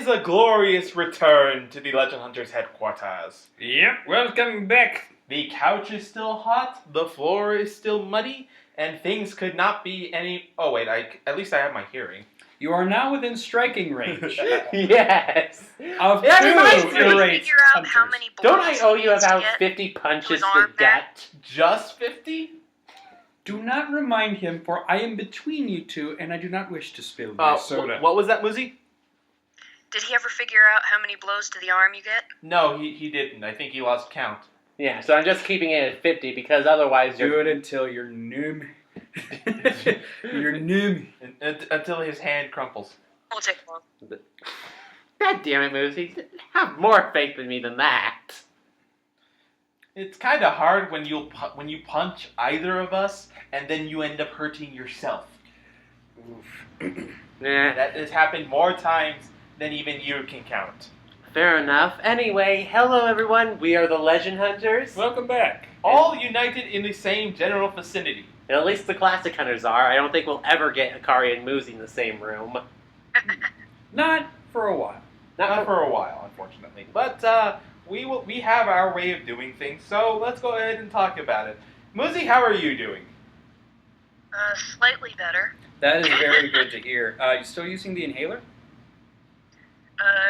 is a glorious return to the Legend Hunters headquarters. Yep, welcome back. The couch is still hot, the floor is still muddy, and things could not be any... Oh wait, at least I have my hearing. You are now within striking range. Yes. Of Yeah, two nice. irate Figure out hunters. how many Don't blows I owe he you needs to about get 50 punches his to arm the back? gut? Just 50? Do not remind him, for I am between you two, and I do not wish to spill my soda. What was that, Muzi? Did he ever figure out how many blows to the arm you get? No, he didn't. I think he lost count. Yeah, so I'm just keeping it at 50 because otherwise Do you're... it until you're numb. You're numb. Until his hand crumples. Won't take long. God damn it, Muzi. Have more faith in me than that. It's kind of hard when you punch either of us, and then you end up hurting yourself. Oof. That has happened more times than even you can count. Fair enough. Anyway, hello everyone. We are the Legend Hunters. Welcome back. All united in the same general vicinity. At least the Classic Hunters are. I don't think we'll ever get Akari and Muzi in the same room. Not for a while. Not for a while, unfortunately. But we have our way of doing things, so let's go ahead and talk about it. Muzi, how are you doing? Slightly better. That is very good to hear. You still using the inhaler?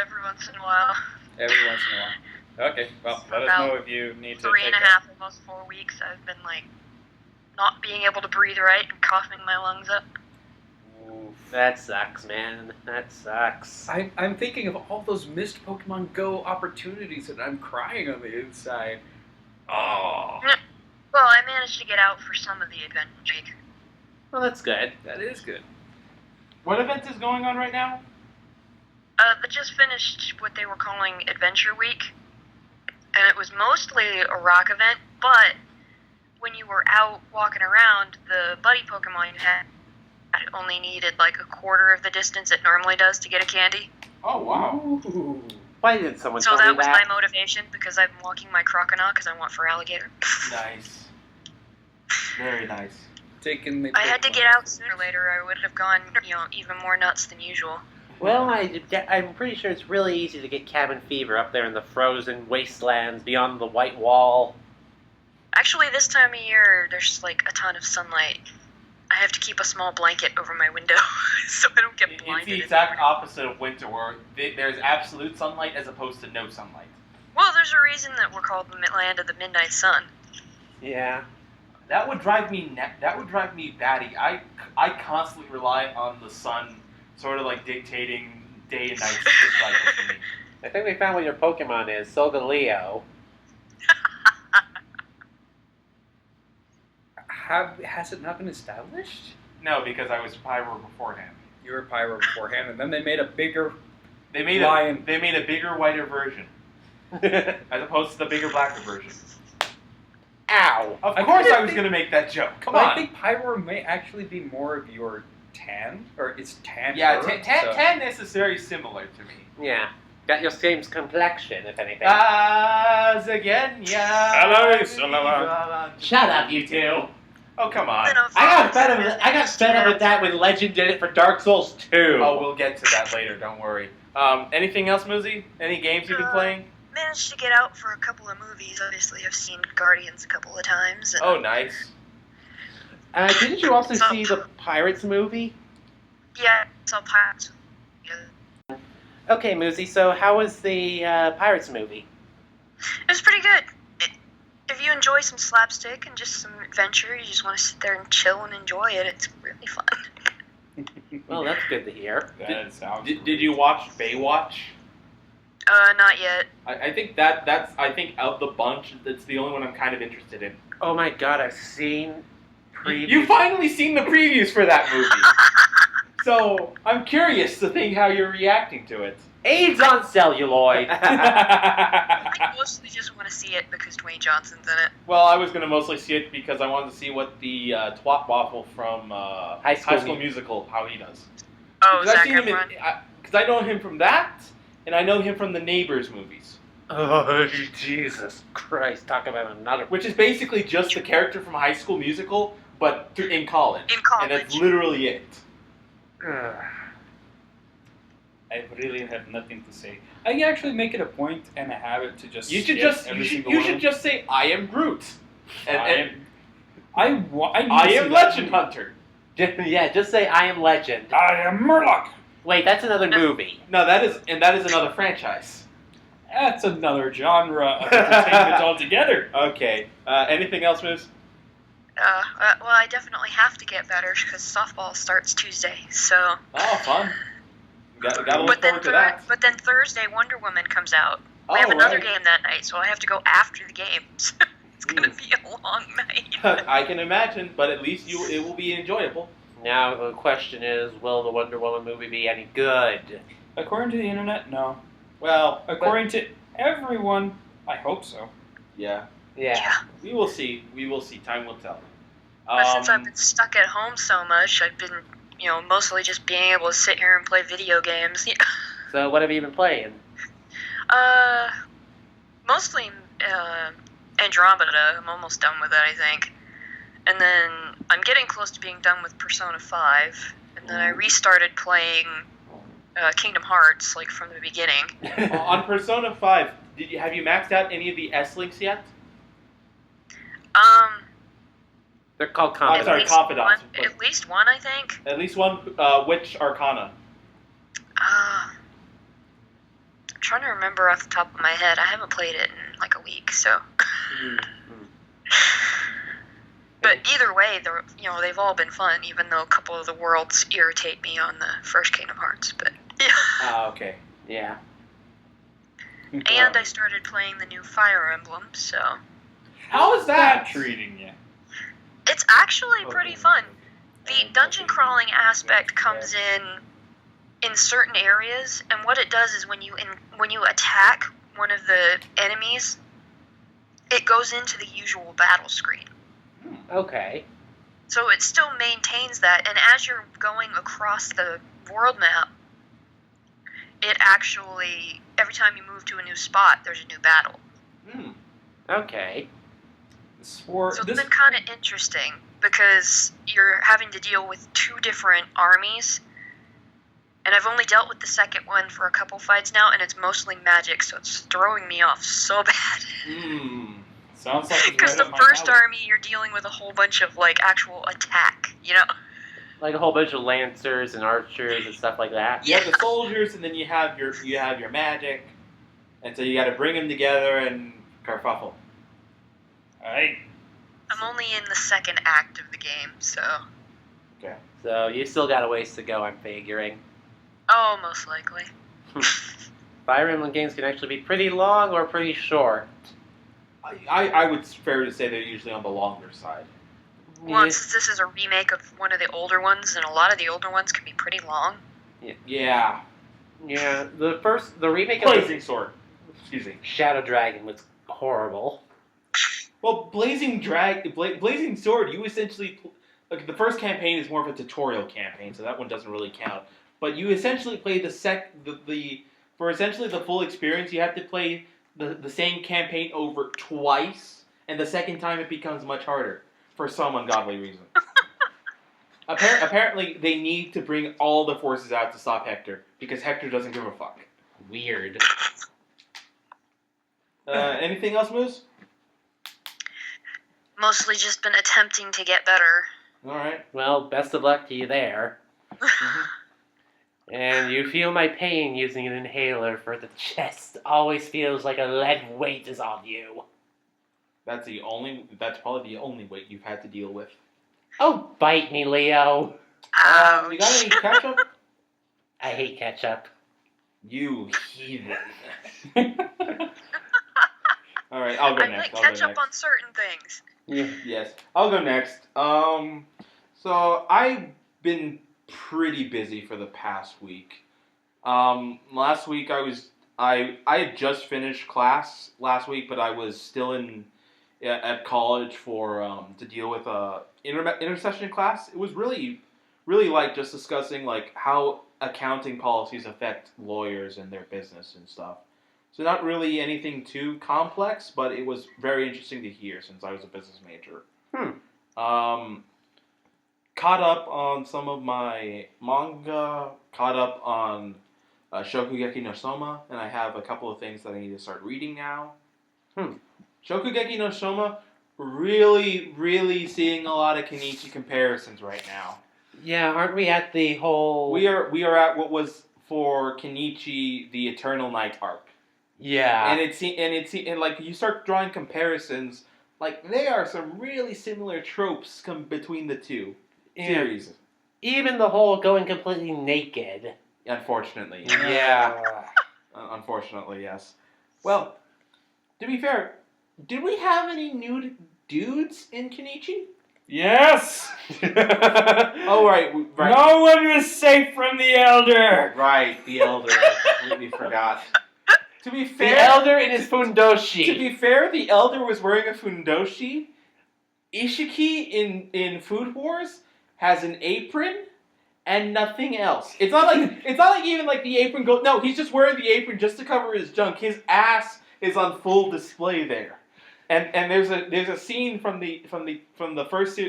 Every once in a while. Every once in a while. Okay, well, let us know if you need to 3.5, almost 4 weeks, I've been, not being able to breathe right and coughing my lungs up. Oof. That sucks, man. That sucks. I'm thinking of all those missed Pokemon Go opportunities, and I'm crying on the inside. Oh. Well, I managed to get out for some of the adventure. Well, that's good. That is good. What event is going on right now? They just finished what they were calling Adventure Week, and it was mostly a rock event, but when you were out walking around, the buddy Pokemon you had only needed a quarter of the distance it normally does to get a candy. Oh, wow. Ooh. Why did someone So tell me that was that? my motivation, because I'm walking my Croconaut because I want for alligator. Nice. Very nice. Taking the I had to Pokemon. get out sooner or later, I would have gone, even more nuts than usual. Well, I'm pretty sure it's really easy to get cabin fever up there in the frozen wastelands beyond the white wall. Actually, this time of year, there's a ton of sunlight. I have to keep a small blanket over my window so I don't get It's blinded. the exact opposite of winter, where there's absolute sunlight as opposed to no sunlight. Well, there's a reason that we're called the land of the midnight sun. Yeah. That would drive me batty. I constantly rely on the sun, sort of dictating day and night cycles for me. I think we found what your Pokemon is, Solgaleo. Has it not been established? No, because I was Pyro beforehand. You were Pyro beforehand, and then they made a bigger They made lion. They made a bigger, whiter version, as opposed to the bigger, blacker version. Ow! Of I course, kinda I was think- going to make that joke. Come But on. I think Pyro may actually be more of your tan, or it's tan. Yeah, so- tan is very similar to me. Yeah. Got your same complexion, if anything. As again, yeah. Hello, Sullivan. Shut up, you two! Oh, come on. I got fed up with that when Legend did it for Dark Souls 2. Oh, we'll get to that later, don't worry. Anything else, Muzi? Any games you've been playing? Managed to get out for a couple of movies. Obviously, I've seen Guardians a couple of times. And Oh, nice. Didn't you also see the Pirates movie? yeah, I saw Pirates. Yeah. Okay, Muzi, so how was the Pirates movie? It was pretty good. If you enjoy some slapstick and just some adventure, you just want to sit there and chill and enjoy it, it's really fun. Well, that's good to hear. That sounds. Did you watch Baywatch? Not yet. I think that's of the bunch, that's the only one I'm kind of interested in. Oh my god, I've seen previews. You've finally seen the previews for that movie. So, I'm curious to think how you're reacting to it. AIDS on celluloid! I mostly just want to see it because Dwayne Johnson's in it. Well, I was going to mostly see it because I wanted to see what the twat waffle from High School Musical, how he does. Oh, Because Zac Efron. I know him from that, and I know him from the Neighbors movies. Oh, Jesus Christ, talk about another... Which is basically just the character from High School Musical, but in college. In college. And that's literally it. I really have nothing to say. I actually make it a point and a habit to just You should skip just every you should single you one of should them. just say I am Groot. And, I and am. I need to I see am that Legend movie. Hunter. Yeah, just say I am Legend. I am Murloc. Wait, that's another movie. No, that is another franchise. That's another genre of entertainment altogether. Okay. Anything else, Moose? Well, I definitely have to get better because softball starts Tuesday. So. Oh, fun. Got to look But then, forward to that. but then Thursday, Wonder Woman comes out. Oh, We have another right. game that night, so I have to go after the games. It's gonna be a long night. I can imagine, but at least it will be enjoyable. Now the question is, will the Wonder Woman movie be any good? According to the internet, no. Well, According to everyone, I hope so. yeah, Yeah. we will see. We will see. Time will tell. But since I've been stuck at home so much, I've been, mostly just being able to sit here and play video games. So what have you been playing? Mostly Andromeda. I'm almost done with it, I think. And then I'm getting close to being done with Persona 5. And then I restarted playing Kingdom Hearts, like, from the beginning. On Persona 5, have you maxed out any of the S-Links yet? They're called I'm confidants. sorry, confidants. At least one, I think. At least one. Which Arcana? I'm trying to remember off the top of my head. I haven't played it in like a week, so. But either way, they've all been fun. Even though a couple of the worlds irritate me on the first Kingdom Hearts, but yeah. Ah, okay. Yeah. And I started playing the new Fire Emblem, so How is that treating you? it's actually pretty fun. The dungeon crawling aspect comes in certain areas, and what it does is when you attack one of the enemies, it goes into the usual battle screen. Okay. So it still maintains that, and as you're going across the world map, it actually, every time you move to a new spot, there's a new battle. Okay. So it's been kind of interesting, because you're having to deal with two different armies, and I've only dealt with the second one for a couple fights now, and it's mostly magic, so it's throwing me off so bad. Sounds like Because the first army, you're dealing with a whole bunch of, like, actual attack, Like a whole bunch of lancers and archers and stuff like that. You have the soldiers, and then you have your magic, and so you got to bring them together and kerfuffle. Alright. I'm only in the second act of the game, so. Okay. So you still got a ways to go, I'm figuring. Oh, most likely. Fire Emblem games can actually be pretty long or pretty short. I would fair to say they're usually on the longer side. Well, since this is a remake of one of the older ones, and a lot of the older ones can be pretty long. Yeah. Yeah, the remake of Blazing Sword. Excuse me. Shadow Dragon was horrible. Well, Blazing Sword, you essentially... Like, the first campaign is more of a tutorial campaign, so that one doesn't really count. But you essentially play for essentially the full experience, you have to play the same campaign over twice, and the second time it becomes much harder, for some ungodly reason. Apparently, they need to bring all the forces out to stop Hector, because Hector doesn't give a fuck. Weird. Anything else, Moose? Mostly just been attempting to get better. Alright. Well, best of luck to you there. And you feel my pain using an inhaler for the chest. Always feels like a lead weight is on you. That's probably the only weight you've had to deal with. Oh, bite me, Leo. Ouch. You got any ketchup? I hate ketchup. You heathen. Alright, I'll go I next. like ketchup on certain things. Yes, I'll go next. So I've been pretty busy for the past week. Last week I had just finished class last week, but I was still at college for to deal with a intersession class. It was really like just discussing like how accounting policies affect lawyers and their business and stuff. So not really anything too complex, but it was very interesting to hear since I was a business major. Caught up on some of my manga, caught up on Shokugeki no Soma, and I have a couple of things that I need to start reading now. Hmm. Shokugeki no Soma, really seeing a lot of Kenichi comparisons right now. Yeah, aren't we at the whole... We are at what was for Kenichi the Eternal Night arc. Yeah. And like you start drawing comparisons, like there are some really similar tropes between the two series. Even the whole going completely naked. Unfortunately. Yeah. Unfortunately, yes. Well, to be fair, did we have any nude dudes in Kenichi? Yes! Oh, right. No one was safe from the Elder! Right, the Elder. I completely forgot. To be fair... The Elder in his fundoshi. To be fair, the Elder was wearing a fundoshi. Ishiki in Food Wars has an apron and nothing else. It's not like even like the apron goes. No, he's just wearing the apron just to cover his junk. His ass is on full display there. And there's a scene from the first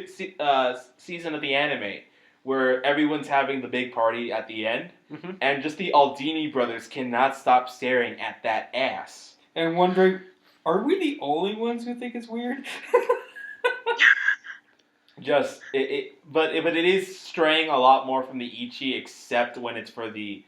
season of the anime where everyone's having the big party at the end, and just the Aldini brothers cannot stop staring at that ass and wondering, are we the only ones who think it's weird? But it is straying a lot more from the Ichi, except when it's for the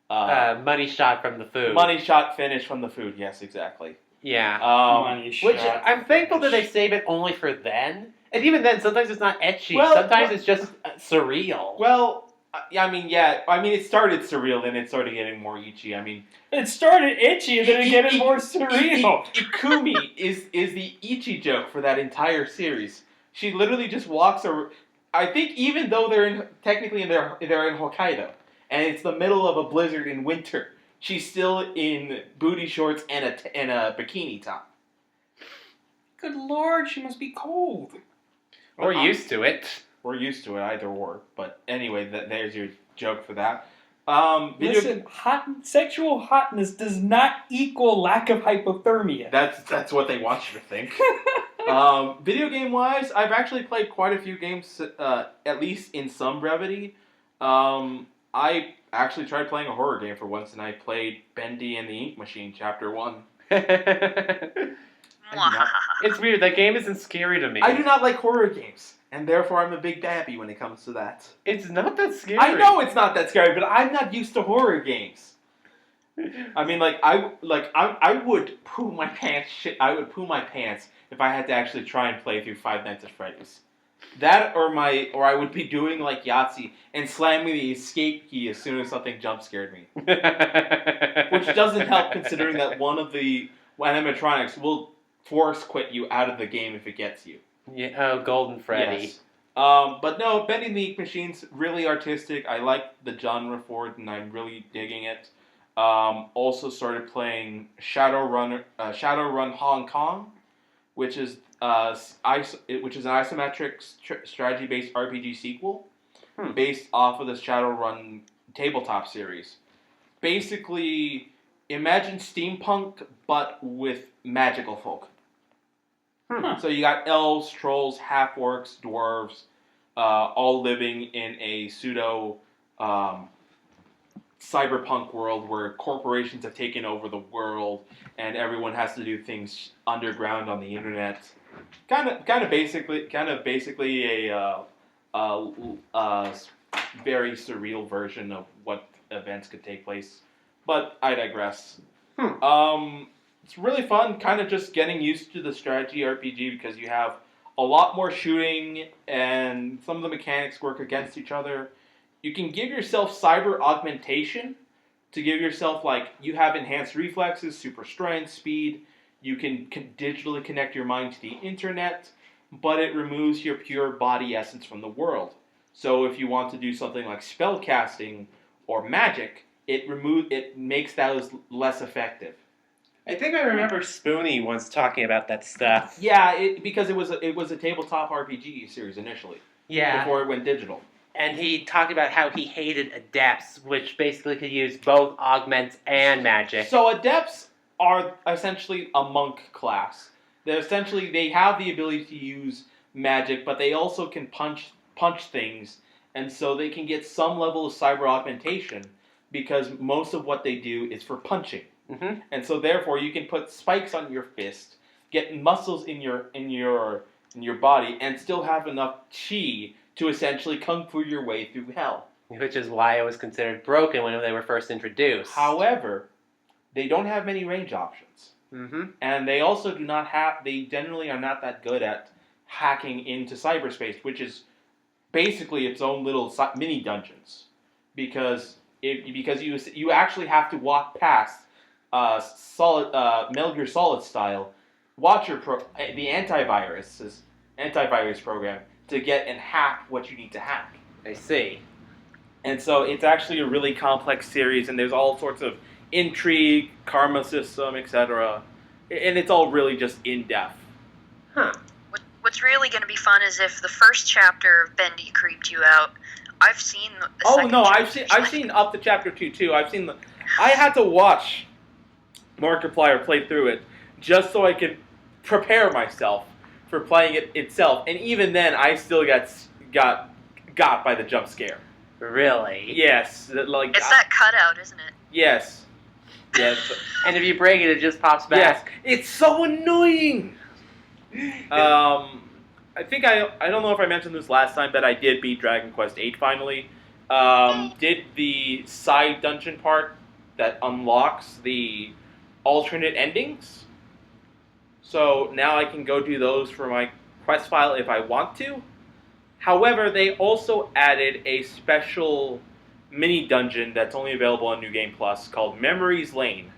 money shot from the food. Money shot finish from the food. Yes, exactly. Yeah. Money which shot I'm thankful that finish. they save it only for then. And even then, sometimes it's not etchy. Well, sometimes it's just surreal. Well, I mean, it started surreal, then it started getting more Ichi. I mean, it started itchy, and then it getting more surreal. Ikumi is the Ichi joke for that entire series. She literally just walks around. I think even though they're technically in Hokkaido, and it's the middle of a blizzard in winter, she's still in booty shorts and a bikini top. Good lord, she must be cold. We're used to it. We're used to it, either or. But anyway, there's your joke for that. Listen, sexual hotness does not equal lack of hypothermia. That's what they want you to think. Video game wise, I've actually played quite a few games, at least in some brevity. I actually tried playing a horror game for once, and I played Bendy and the Ink Machine Chapter 1. It's weird, that game isn't scary to me. I do not like horror games, and therefore I'm a big babby when it comes to that. It's not that scary. I know it's not that scary, but I'm not used to horror games. I mean, I would poo my pants. I would poo my pants if I had to actually try and play through Five Nights at Freddy's. That or I would be doing like Yahtzee and slamming the escape key as soon as something jump scared me. Which doesn't help considering that one of the animatronics will force quit you out of the game if it gets you. Yeah, oh, Golden Freddy. Yes. But no, Bendy and the Ink Machine's really artistic. I like the genre for it, and I'm really digging it. Also started playing Shadowrun Hong Kong, which is an isometric strategy-based RPG sequel based off of the Shadowrun tabletop series. Basically, imagine steampunk, but with magical folk. So you got elves, trolls, half-orcs, dwarves, all living in a pseudo cyberpunk world where corporations have taken over the world and everyone has to do things underground on the internet. Kind of basically a very surreal version of what events could take place. But I digress. It's really fun, kind of just getting used to the strategy RPG because you have a lot more shooting and some of the mechanics work against each other. You can give yourself cyber augmentation to give yourself, you have enhanced reflexes, super strength, speed. You can digitally connect your mind to the internet, but it removes your pure body essence from the world. So if you want to do something like spell casting or magic, it makes those less effective. I think I remember Spoonie once talking about that stuff. Yeah, because it was a tabletop RPG series initially. Yeah. Before it went digital. And he talked about how he hated adepts, which basically could use both augments and magic. So adepts are essentially a monk class. They have the ability to use magic, but they also can punch things, and so they can get some level of cyber augmentation. because most of what they do is for punching. Mm-hmm. And so therefore you can put spikes on your fist, get muscles in your body, and still have enough chi to essentially kung fu your way through hell. Which is why it was considered broken when they were first introduced. However, they don't have many range options. Mm-hmm. And they also do not have, they generally are not that good at hacking into cyberspace, which is basically its own little mini dungeons. Because you actually have to walk past Metal Gear Solid style the antivirus program to get and hack what you need to hack. I see. And so it's actually a really complex series, and there's all sorts of intrigue, karma system, etc. And it's all really just in-depth. Huh. What's really going to be fun is if the first chapter of Bendy creeped you out. I've seen the second chapter. I've seen up to chapter 2 too. I had to watch Markiplier play through it just so I could prepare myself for playing it itself. And even then, I still got by the jump scare. Really? Yes, It's that cutout, isn't it? Yes. Yes. And if you break it, it just pops back. Yes. It's so annoying. I think I don't know if I mentioned this last time, but I did beat Dragon Quest VIII finally. Did the side dungeon part that unlocks the alternate endings. So now I can go do those for my quest file if I want to. However, they also added a special mini dungeon that's only available on New Game Plus called Memories Lane.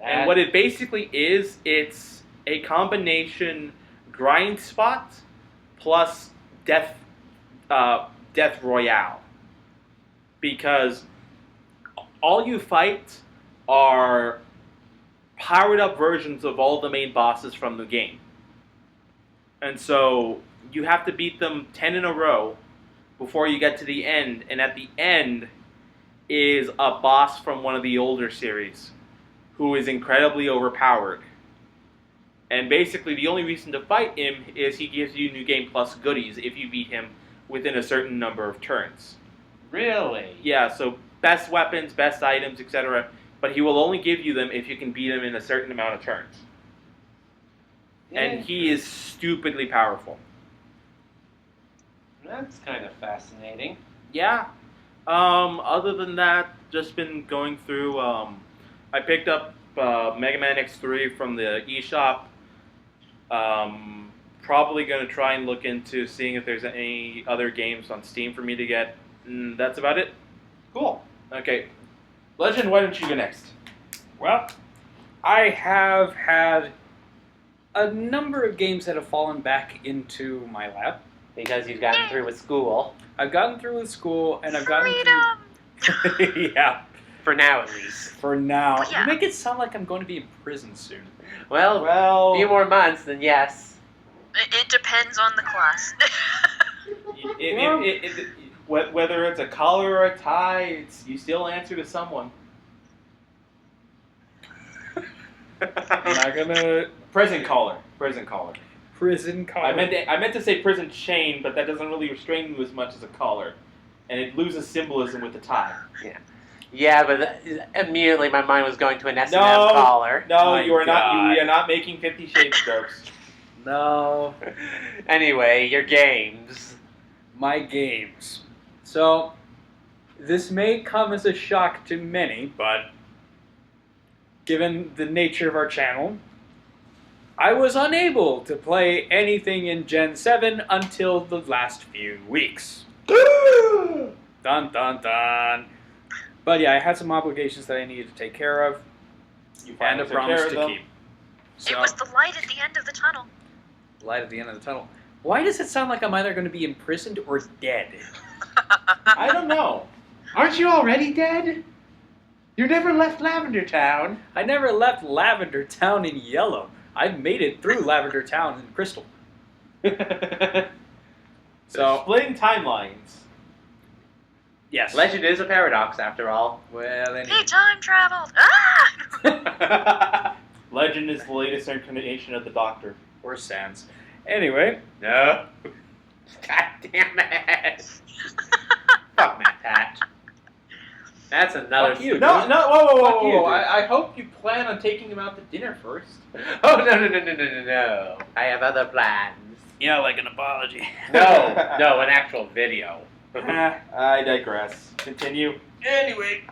And what it basically is, it's a combination grind spot plus death royale. Because all you fight are powered up versions of all the main bosses from the game. And so you have to beat them 10 in a row before you get to the end. And at the end is a boss from one of the older series who is incredibly overpowered. And basically the only reason to fight him is he gives you New Game Plus goodies if you beat him within a certain number of turns. Really? Yeah, so best weapons, best items, etc. But he will only give you them if you can beat him in a certain amount of turns. And he is stupidly powerful. That's kind of fascinating. Yeah. Other than that, just been going through. I picked up Mega Man X3 from the eShop. Probably going to try and look into seeing if there's any other games on Steam for me to get. And that's about it. Cool. Okay. Legend, why don't you go next? Well, I have had a number of games that have fallen back into my lap. Because you've gotten through with school. I've gotten through with school, and I've gotten through... Yeah. For now, at least. For now. Yeah. You make it sound like I'm going to be in prison soon. Well, a few more months, then yes. It depends on the class. Whether it's a collar or a tie, you still answer to someone. I'm not gonna... Prison collar. Prison collar. Prison collar. I meant to say prison chain, but that doesn't really restrain you as much as a collar, and it loses symbolism with the tie. Yeah. Yeah, but immediately my mind was going to an S&M collar. No, My you are not. God. You are not making 50 Shades jokes. No. Anyway, your games. My games. So, this may come as a shock to many, but given the nature of our channel, I was unable to play anything in Gen 7 until the last few weeks. Dun dun dun. But yeah, I had some obligations that I needed to take care of, and a promise to keep. It was the light at the end of the tunnel. Light at the end of the tunnel. Why does it sound like I'm either going to be imprisoned or dead? I don't know. Aren't you already dead? You never left Lavender Town. I never left Lavender Town in yellow. I made it through Lavender Town in crystal. So splitting timelines. Yes. Legend is a paradox, after all. Well, anyway. He time traveled. Ah! Legend is the latest incarnation of the Doctor. Or Sans. Anyway. No. God damn it. Fuck Matt Pat. That's another. Fuck you. No, whoa, Fuck you, dude. I hope you plan on taking him out to dinner first. Oh no! I have other plans. Yeah, like an apology. No, an actual video. I digress. Continue. Anyway,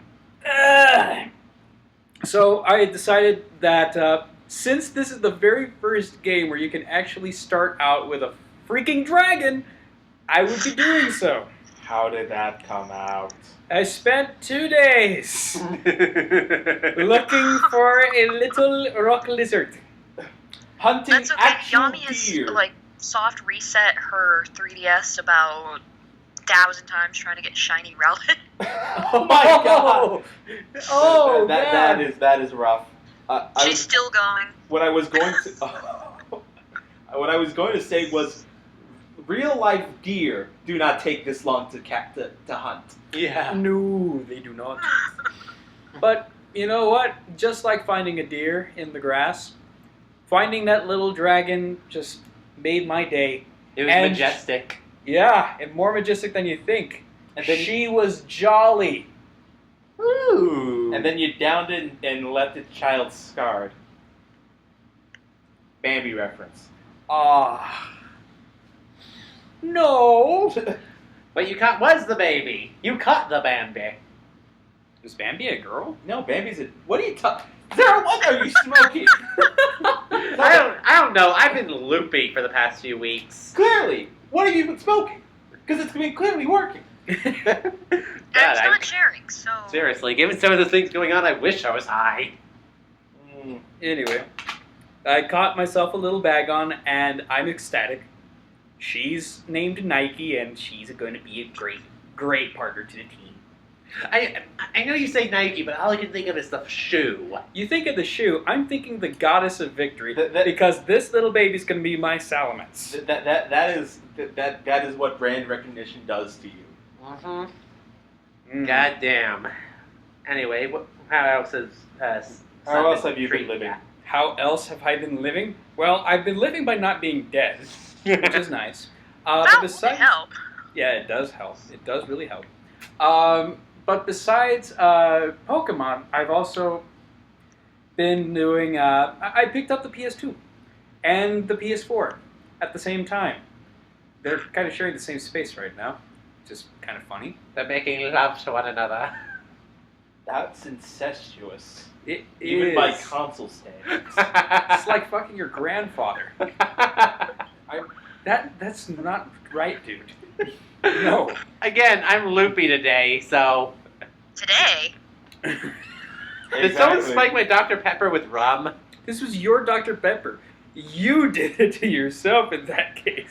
so I decided that since this is the very first game where you can actually start out with a freaking dragon, I would be doing so. How did that come out? I spent 2 days looking for a little rock lizard. Hunting That's okay. actual Yami has deer. like soft reset her 3DS about 1,000 times trying to get shiny Rowlet. Oh my god! Oh, that is rough. She's still going. What I was going to what I was going to say was, real life deer do not take this long to hunt. Yeah. No, they do not. But you know what? Just like finding a deer in the grass, finding that little dragon just made my day. It was And majestic. Yeah, and more majestic than you think. And then She was jolly. Ooh. And then you downed it and left the child scarred. Bambi reference. Ah. No. But you caught was the baby. You caught the Bambi. Is Bambi a girl? No, Bambi's a. What are you talking? Sarah, what are you smoking? I don't know. I've been loopy for the past few weeks. Clearly, what have you been smoking? Because it's been clearly working. And it's not sharing, so. Seriously, given some of the things going on, I wish I was high. Anyway, I caught myself a little bag on, and I'm ecstatic. She's named Nike, and she's going to be a great partner to the team. I know you say Nike, but all I can think of is the shoe. You think of the shoe, I'm thinking the goddess of victory, That- because this little baby's going to be my Salamence. That is what brand recognition does to you. Mm-hmm. Goddamn. Anyway, how else is How else have you been living? How else have I been living? Well, I've been living by not being dead, which is nice. That But would besides, help. yeah, it does help. It does really help. But besides Pokemon, I've also been doing. I picked up the PS2 and the PS4 at the same time. They're kind of sharing the same space right now, which is kind of funny. They're making love to one another. That's incestuous. It Even is. by console standards. It's like fucking your grandfather. That's not right, dude. No. Again, I'm loopy today, so. Today, Did someone spike my Dr. Pepper with rum? This was your Dr. Pepper. You did it to yourself in that case.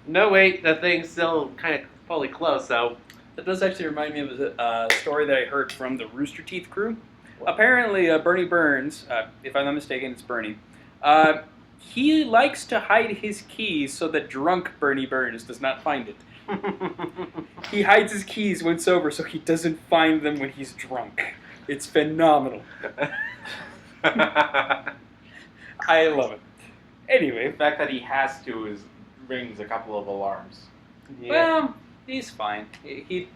No, wait, the thing's still kind of fully closed, so. That does actually remind me of a story that I heard from the Rooster Teeth crew. Apparently, Bernie Burns, if I'm not mistaken, it's Bernie, he likes to hide his keys so that drunk Bernie Burns does not find it. He hides his keys when sober so he doesn't find them when he's drunk. It's phenomenal. I love it. Anyway, The fact that he has to rings a couple of alarms. Yeah. well, he's fine. He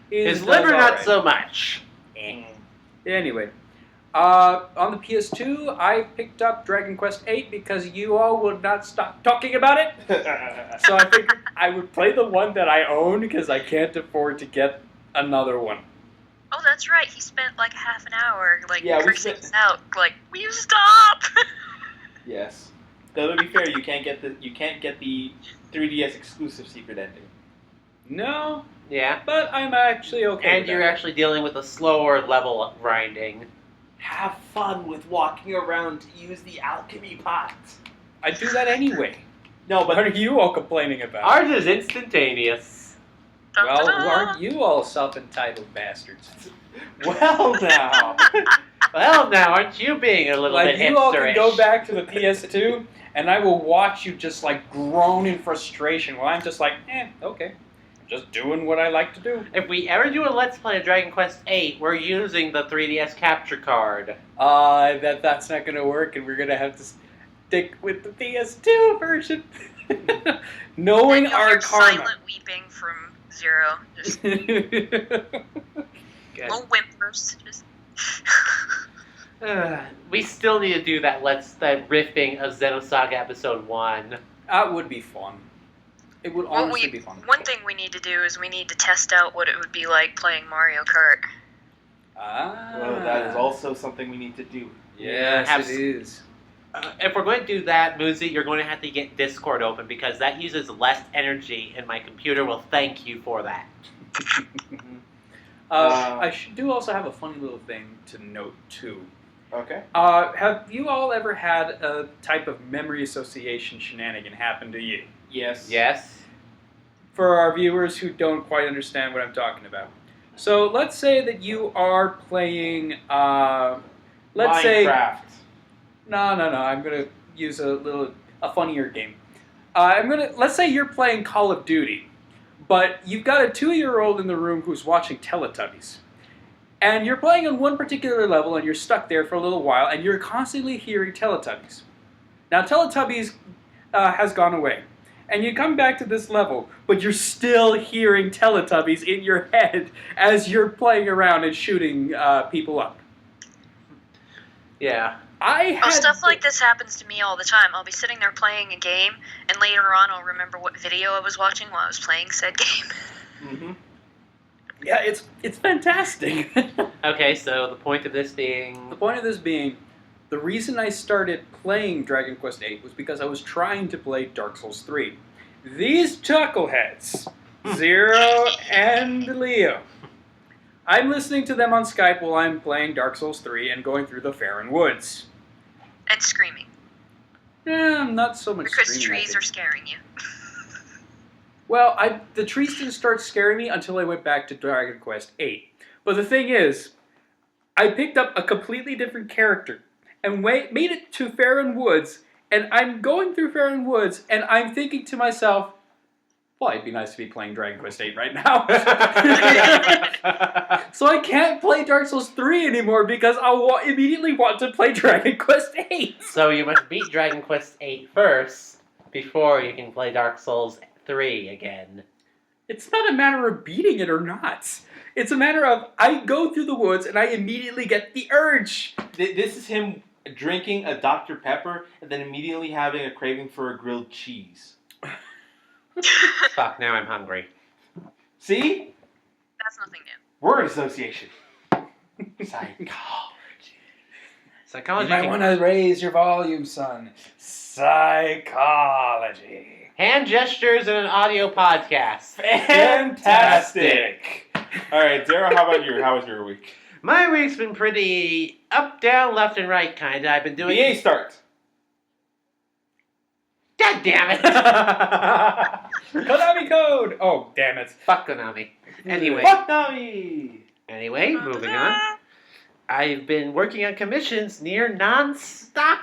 His does liver, all not right. so much. Anyway, on the PS2, I picked up Dragon Quest VIII because you all would not stop talking about it. So I figured I would play the one that I own because I can't afford to get another one. oh, that's right. He spent like half an hour, like, Yeah, we cursing spent- us out. Like, will you stop? Yes. Though to be fair, you can't get the 3DS exclusive secret ending. No, Yeah. but I'm actually okay. And with you're that. actually dealing with a slower level of grinding. Have fun with walking around to use the alchemy pot. I do that anyway. No, What but are you all complaining about? Ours is instantaneous. Well, Dun-dun-dun. aren't you all self-entitled bastards? well now. Well, now, aren't you being a little Like, bit you all can hipsterish? go back to the PS2, and I will watch you just, like, groan in frustration while I'm just like, okay. Just doing what I like to do. If we ever do a Let's Play of Dragon Quest VIII, we're using the 3DS capture card. That's not going to work, and we're going to have to stick with the PS2 version. Knowing And you'll our hear karma. silent weeping from Zero. Just, Good. No whimpers. Just. We still need to do that riffing of Xenosaga Episode 1. That would be fun. It would honestly be fun. One thing we need to do is we need to test out what it would be like playing Mario Kart. Well, that is also something we need to do. Yes, it is. If we're going to do that, Muzi, you're going to have to get Discord open because that uses less energy, and my computer will thank you for that. I do also have a funny little thing to note, too. Okay. Have you all ever had a type of memory association shenanigan happen to you? Yes. Yes? For our viewers who don't quite understand what I'm talking about. So let's say that you are playing, Minecraft. No, I'm going to use a funnier game. Let's say you're playing Call of Duty, but you've got a 2-year-old in the room who's watching Teletubbies. And you're playing on one particular level and you're stuck there for a little while and you're constantly hearing Teletubbies. Now Teletubbies has gone away. And you come back to this level, but you're still hearing Teletubbies in your head as you're playing around and shooting people up. Yeah. Stuff like this happens to me all the time. I'll be sitting there playing a game, and later on I'll remember what video I was watching while I was playing said game. Mm-hmm. Yeah, it's fantastic. Okay, so the point of this being... The point of this being, the reason I started playing Dragon Quest VIII was because I was trying to play Dark Souls 3. These chuckleheads, Zero and Leo, I'm listening to them on Skype while I'm playing Dark Souls 3 and going through the Faron Woods. And screaming. Not so much Because screaming, trees are scaring you. Well, the trees didn't start scaring me until I went back to Dragon Quest VIII. But the thing is, I picked up a completely different character and made it to Faron Woods, and I'm going through Faron Woods, and I'm thinking to myself, well, it'd be nice to be playing Dragon Quest VIII right now. So I can't play Dark Souls 3 anymore because I'll immediately want to play Dragon Quest VIII. So you must beat Dragon Quest VIII first before you can play Dark Souls 3 again. It's not a matter of beating it or not. It's a matter of I go through the woods and I immediately get the urge. This is him drinking a Dr. Pepper and then immediately having a craving for a grilled cheese. Fuck, now I'm hungry. See? That's nothing new. Word association. Psychology. Psychology. You might want to raise your volume, son. Psychology. Hand gestures in an audio podcast. Fantastic. All right, Dara, how about you? How was your week? My week's been pretty up, down, left, and right, kind of. I've been doing... BA start. God damn it! Konami code! Oh, damn it. Fuck Konami. Anyway. Fuck Nami! Anyway, moving on. I've been working on commissions near non-stop.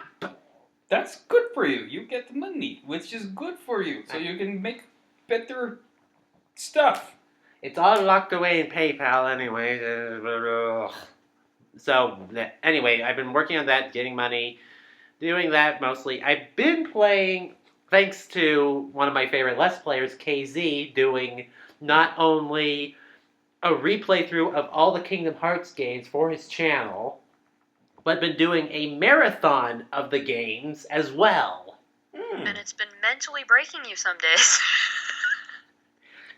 That's good for you. You get the money, which is good for you. So you can make better stuff. It's all locked away in PayPal anyway. So, anyway, I've been working on that, getting money, doing that mostly. I've been playing, thanks to one of my favorite Let's Players, KZ, doing not only a replay through of all the Kingdom Hearts games for his channel, but been doing a marathon of the games as well. And it's been mentally breaking you some days.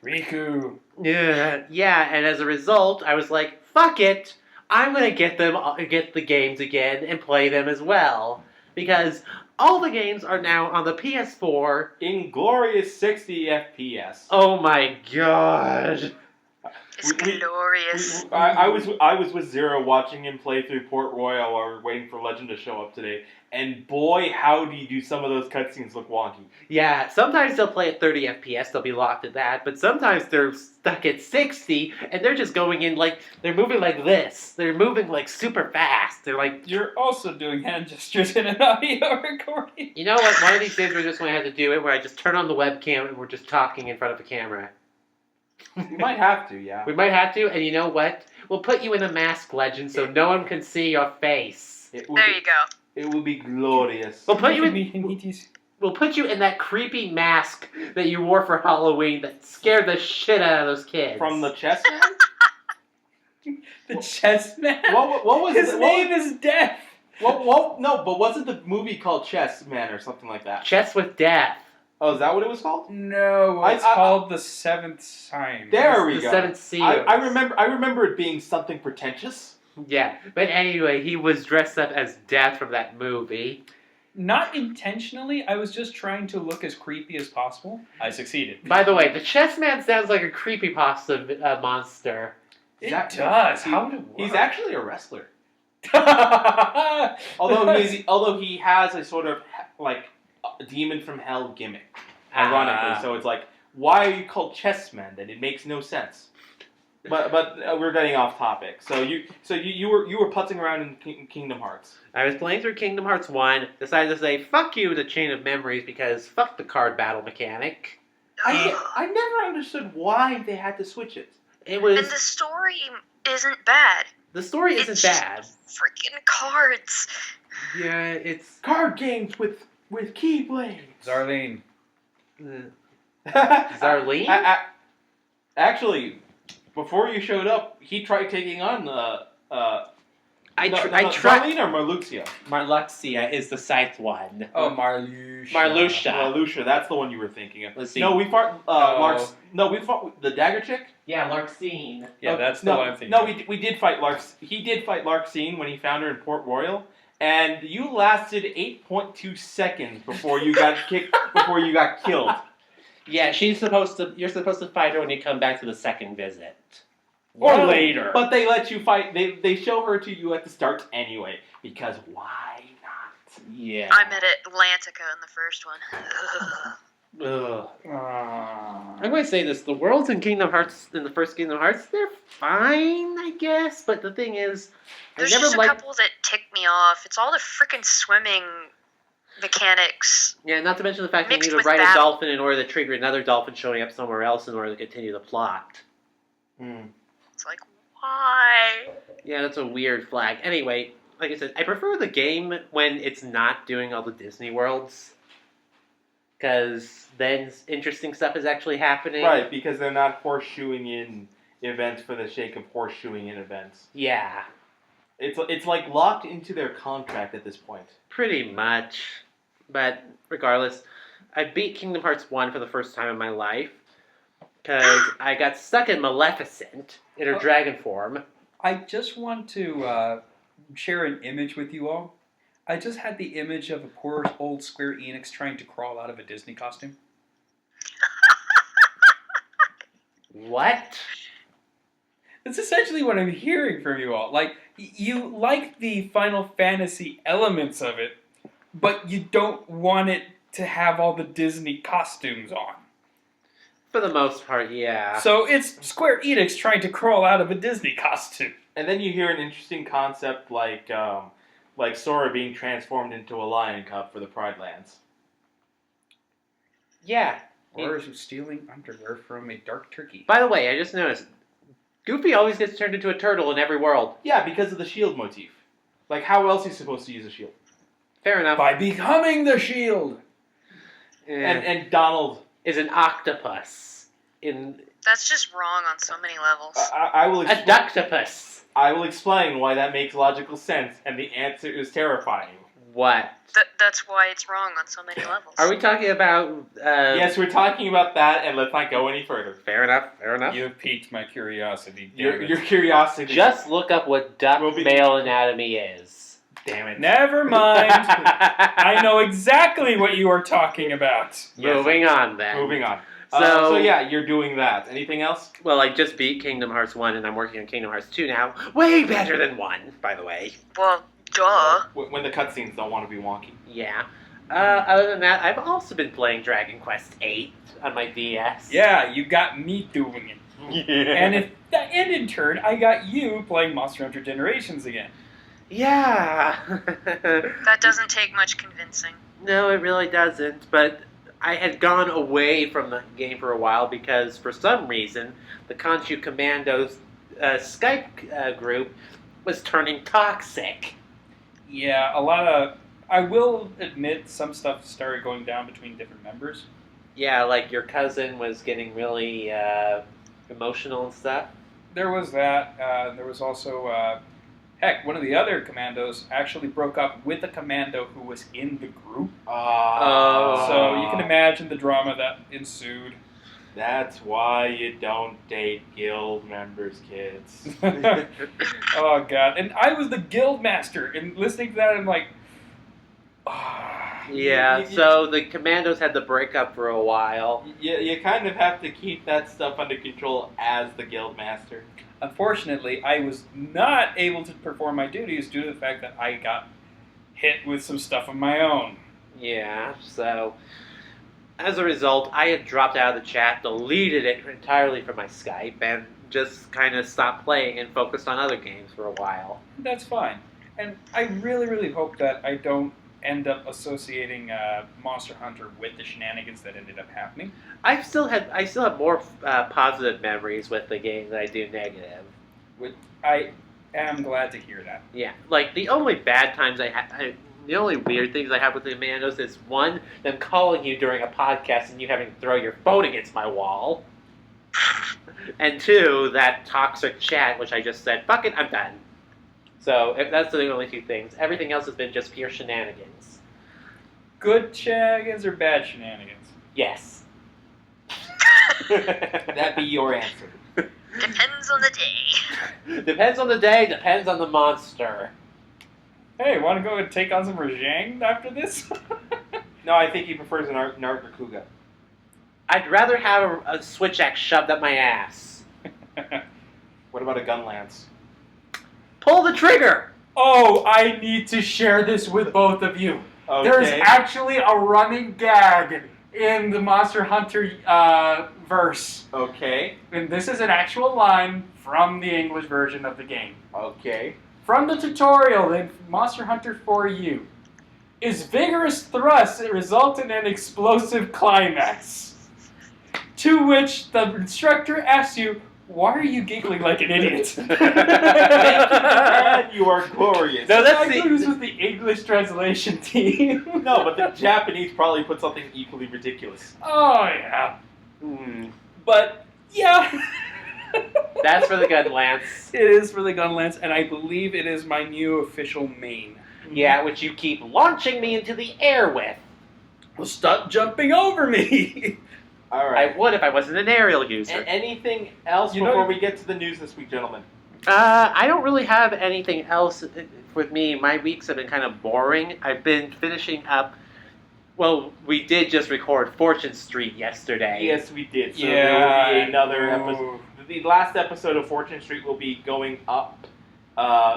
Riku. Yeah, and as a result, I was like, fuck it, I'm gonna get the games again and play them as well. Because all the games are now on the PS4. In glorious 60 FPS. Oh my god. It's glorious. I was with Zero watching him play through Port Royal while we were waiting for Legend to show up today, and boy, howdy do some of those cutscenes look wonky. Yeah, sometimes they'll play at 30 FPS, they'll be locked at that, but sometimes they're stuck at 60, and they're just going in like, they're moving like this. They're moving like super fast. They're like... You're also doing hand gestures in an audio recording. You know what, one of these days we're just going to have to do it where I just turn on the webcam and we're just talking in front of the camera. We might have to, yeah. We might have to, and you know what? We'll put you in a mask, Legend, so no one can see your face. There you go. It will be glorious. We'll put you in that creepy mask that you wore for Halloween that scared the shit out of those kids. From the chest? The chess man? What was His name is Death. No, but wasn't the movie called Chess Man or something like that? Chess with Death. Oh, is that what it was called? No, it's called The Seventh Sign. There we The go. Seventh Seal. I remember it being something pretentious. Yeah, but anyway, he was dressed up as Death from that movie. Not intentionally, I was just trying to look as creepy as possible. I succeeded. By the way, the chess man sounds like a creepypasta monster. It does. How would it work? He's actually a wrestler. Although he has a sort of like a demon from hell gimmick, ironically. So it's like, why are you called Chessman? Then it makes no sense. But we're getting off topic. So you were putzing around in Kingdom Hearts. I was playing through Kingdom Hearts 1, decided to say, fuck you to Chain of Memories because fuck the card battle mechanic. I never understood why they had to switch it. It was... And the story isn't bad. The story isn't It's bad. Freaking cards. Yeah, it's... Card games with keyblades. Zarlene. Zarlene? Actually, before you showed up, he tried taking on I tried... Zarlene or Marluxia? Marluxia is the scythe one. Oh, Marluxia. Marluxia, that's the one you were thinking of. Let's see. No, we fought we fought the dagger chick. Yeah, Larxene. Yeah, that's the one I'm thinking. No, we did fight Larx. He did fight Larxene when he found her in Port Royal, and you lasted 8.2 seconds before you got kicked. Before you got killed. Yeah, you're supposed to fight her when you come back to the second visit. Or No, later. But they let you fight. They show her to you at the start anyway. Because why not? Yeah. I met Atlantica in the first one. Ugh. Ah. I'm going to say this: the worlds in the first Kingdom Hearts, they're fine, I guess. But the thing is, There's I never just a liked. couple that tick me off. It's all the freaking swimming mechanics. Yeah, not to mention the fact that you Mixed need to with ride a that. dolphin in order to trigger another dolphin showing up somewhere else in order to continue the plot. It's like, why? Yeah, that's a weird flag. Anyway, like I said, I prefer the game when it's not doing all the Disney worlds. Because then interesting stuff is actually happening. Right, because they're not horseshoeing in events for the sake of horseshoeing in events. Yeah, It's like locked into their contract at this point. pretty much. But regardless, I beat Kingdom Hearts 1 for the first time in my life. Because I got stuck in Maleficent in her dragon form. I just want to share an image with you all. I just had the image of a poor old Square Enix trying to crawl out of a Disney costume. What? That's essentially what I'm hearing from you all. Like, you like the Final Fantasy elements of it, but you don't want it to have all the Disney costumes on. For the most part, yeah. So it's Square Enix trying to crawl out of a Disney costume. And then you hear an interesting concept like Sora being transformed into a lion cub for the Pride Lands. Yeah. Or stealing underwear from a dark turkey. By the way, I just noticed, Goofy always gets turned into a turtle in every world. Yeah, because of the shield motif. Like, how else is he supposed to use a shield? Fair enough. By becoming the shield! And Donald is an octopus. That's just wrong on so many levels. I will A explain. ductopus. I will explain why that makes logical sense, and the answer is terrifying. What? That's why it's wrong on so many levels. Are we talking about... Yes, we're talking about that, and let's not go any further. Fair enough, fair enough. You have piqued my curiosity. Your curiosity. Just look up what duck male anatomy is. Damn it. Never mind. I know exactly what you are talking about. Moving on, then. Moving on. So- So yeah, you're doing that. Anything else? Well, I just beat Kingdom Hearts 1, and I'm working on Kingdom Hearts 2 now. Way better than 1, by the way. Well, duh. When the cutscenes don't want to be wonky. Yeah. Other than that, I've also been playing Dragon Quest VIII on my DS. Yeah, you got me doing it. Yeah. And in turn, I got you playing Monster Hunter Generations again. Yeah. That doesn't take much convincing. No, it really doesn't. But I had gone away from the game for a while because, for some reason, the Khonshu Commandos Skype group was turning toxic. Yeah, I will admit some stuff started going down between different members. Yeah, like your cousin was getting really emotional and stuff. there was that. There was also, heck, one of the other commandos actually broke up with a commando who was in the group. So you can imagine the drama that ensued. That's why you don't date guild members, kids. Oh, God. And I was the guild master, and listening to that, I'm like... Yeah, so the commandos had to break up for a while. You kind of have to keep that stuff under control as the guild master. Unfortunately, I was not able to perform my duties due to the fact that I got hit with some stuff of my own. Yeah, so as a result, I had dropped out of the chat, deleted it entirely from my Skype, and just kind of stopped playing and focused on other games for a while. That's fine. And I really, really hope that I don't end up associating Monster Hunter with the shenanigans that ended up happening. I still have more positive memories with the game than I do negative. I am glad to hear that. Yeah, like the only bad times the only weird things I have with the commandos is one, them calling you during a podcast and you having to throw your phone against my wall, and two, that toxic chat which I just said, fuck it, I'm done. So that's the only two things. Everything else has been just pure shenanigans. Good shenanigans or bad shenanigans? Yes. That'd be your answer. Depends on the day. Depends on the day, depends on the monster. Hey, want to go and take on some Rajang after this? No, I think he prefers an Nargacuga. I'd rather have a switch axe shoved up my ass. What about a gun lance? Pull the trigger! Oh, I need to share this with both of you. Okay. There's actually a running gag in the Monster Hunter verse. Okay. And this is an actual line from the English version of the game. Okay. From the tutorial in Monster Hunter 4U. Is vigorous thrusts that result in an explosive climax? To which the instructor asks you, why are you giggling like an idiot? And you are glorious. No, that's Actually, this was the English translation team. No, but the Japanese probably put something equally ridiculous. Oh, yeah. Hmm. But, yeah. That's for the gun lance. It is for the gun lance, and I believe it is my new official main. Yeah, which you keep launching me into the air with. Well, stop jumping over me. All right. I would if I wasn't an aerial user. Anything else before we get to the news this week, gentlemen? I don't really have anything else with me. My weeks have been kind of boring. I've been finishing up. Well, we did just record Fortune Street yesterday. Yes, we did. So Yeah, there will be another I know. episode. The last episode of Fortune Street will be going up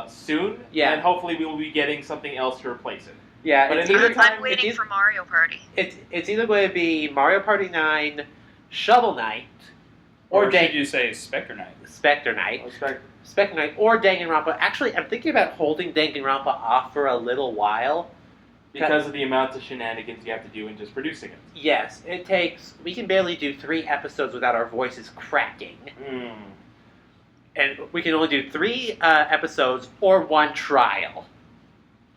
soon. Yeah. And hopefully we will be getting something else to replace it. Yeah, But it's in the either, meantime, I'm waiting for Mario Party. it's either going to be Mario Party 9, Shovel Knight, or should you say Spectre Knight? Spectre Knight. Respect. Spectre Knight or Danganronpa. Actually, I'm thinking about holding Danganronpa off for a little while. Because of the amount of shenanigans you have to do in just producing it. Yes, it takes... We can barely do 3 episodes without our voices cracking. Mm. And we can only do 3 episodes or 1 trial.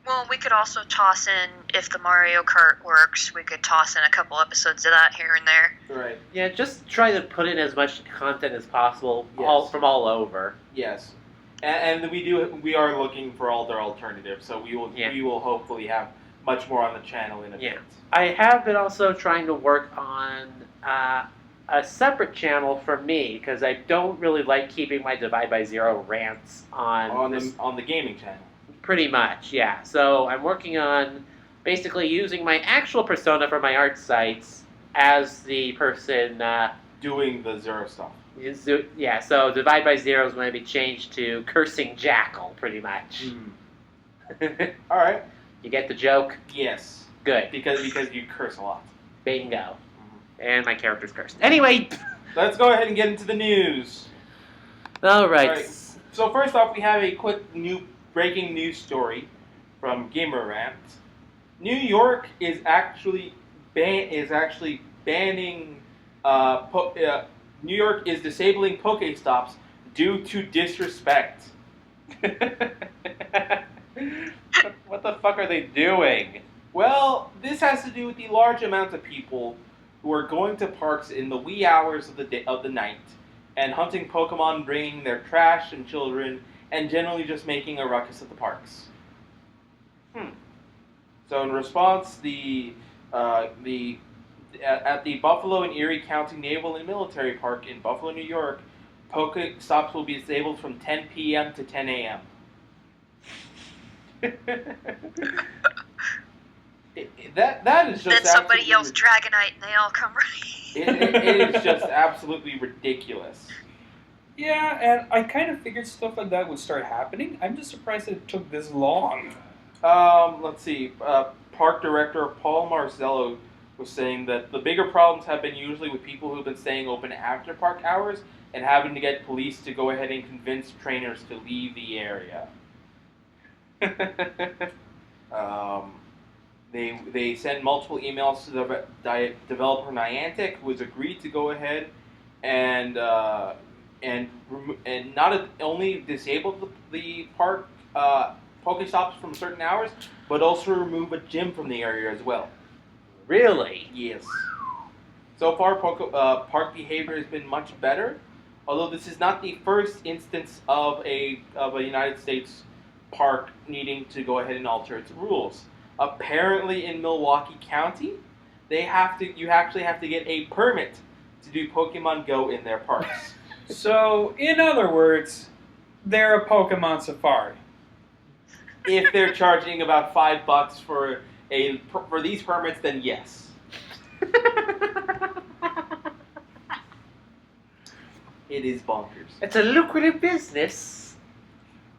Well, we could also toss in, if the Mario Kart works, we could toss in a couple episodes of that here and there. Right. Yeah, just try to put in as much content as possible Yes. from all over. Yes. And we are looking for all their alternatives, so we will hopefully have much more on the channel in a bit. I have been also trying to work on a separate channel for me, because I don't really like keeping my Divide by Zero rants on the gaming channel. Pretty much, yeah. So I'm working on basically using my actual persona for my art sites as the person Doing the Zero stuff. yeah, so Divide by Zero is going to be changed to Cursing Jackal, pretty much. All right. You get the joke? Yes. Good. Because you curse a lot. Bingo. And my character's cursed. Anyway! Let's go ahead and get into the news. Alright. All right. So first off, we have a quick breaking news story from Gamer Rant. New York is actually banning. New York is disabling Pokestops due to disrespect. What the fuck are they doing? Well, this has to do with the large amount of people who are going to parks in the wee hours of the night and hunting Pokemon, bringing their trash and children, and generally just making a ruckus at the parks. So in response, at the Buffalo and Erie County Naval and Military Park in Buffalo, New York, Pokestops will be disabled from 10 p.m. to 10 a.m. That is just. Then somebody yells Dragonite and they all come running. It is just absolutely ridiculous. Yeah, and I kind of figured stuff like that would start happening. I'm just surprised that it took this long. Let's see. Park director Paul Marzello was saying that the bigger problems have been usually with people who've been staying open after park hours and having to get police to go ahead and convince trainers to leave the area. They sent multiple emails to the developer Niantic, who has agreed to go ahead and not only disable the park Pokestops from certain hours, but also remove a gym from the area as well. Really? Yes. So far, park behavior has been much better, although this is not the first instance of a United States park needing to go ahead and alter its rules. Apparently, in Milwaukee County, you actually have to get a permit to do Pokemon Go in their parks. So, in other words, they're a Pokemon safari. If they're charging about $5 for these permits, then yes. It is bonkers. It's a lucrative business.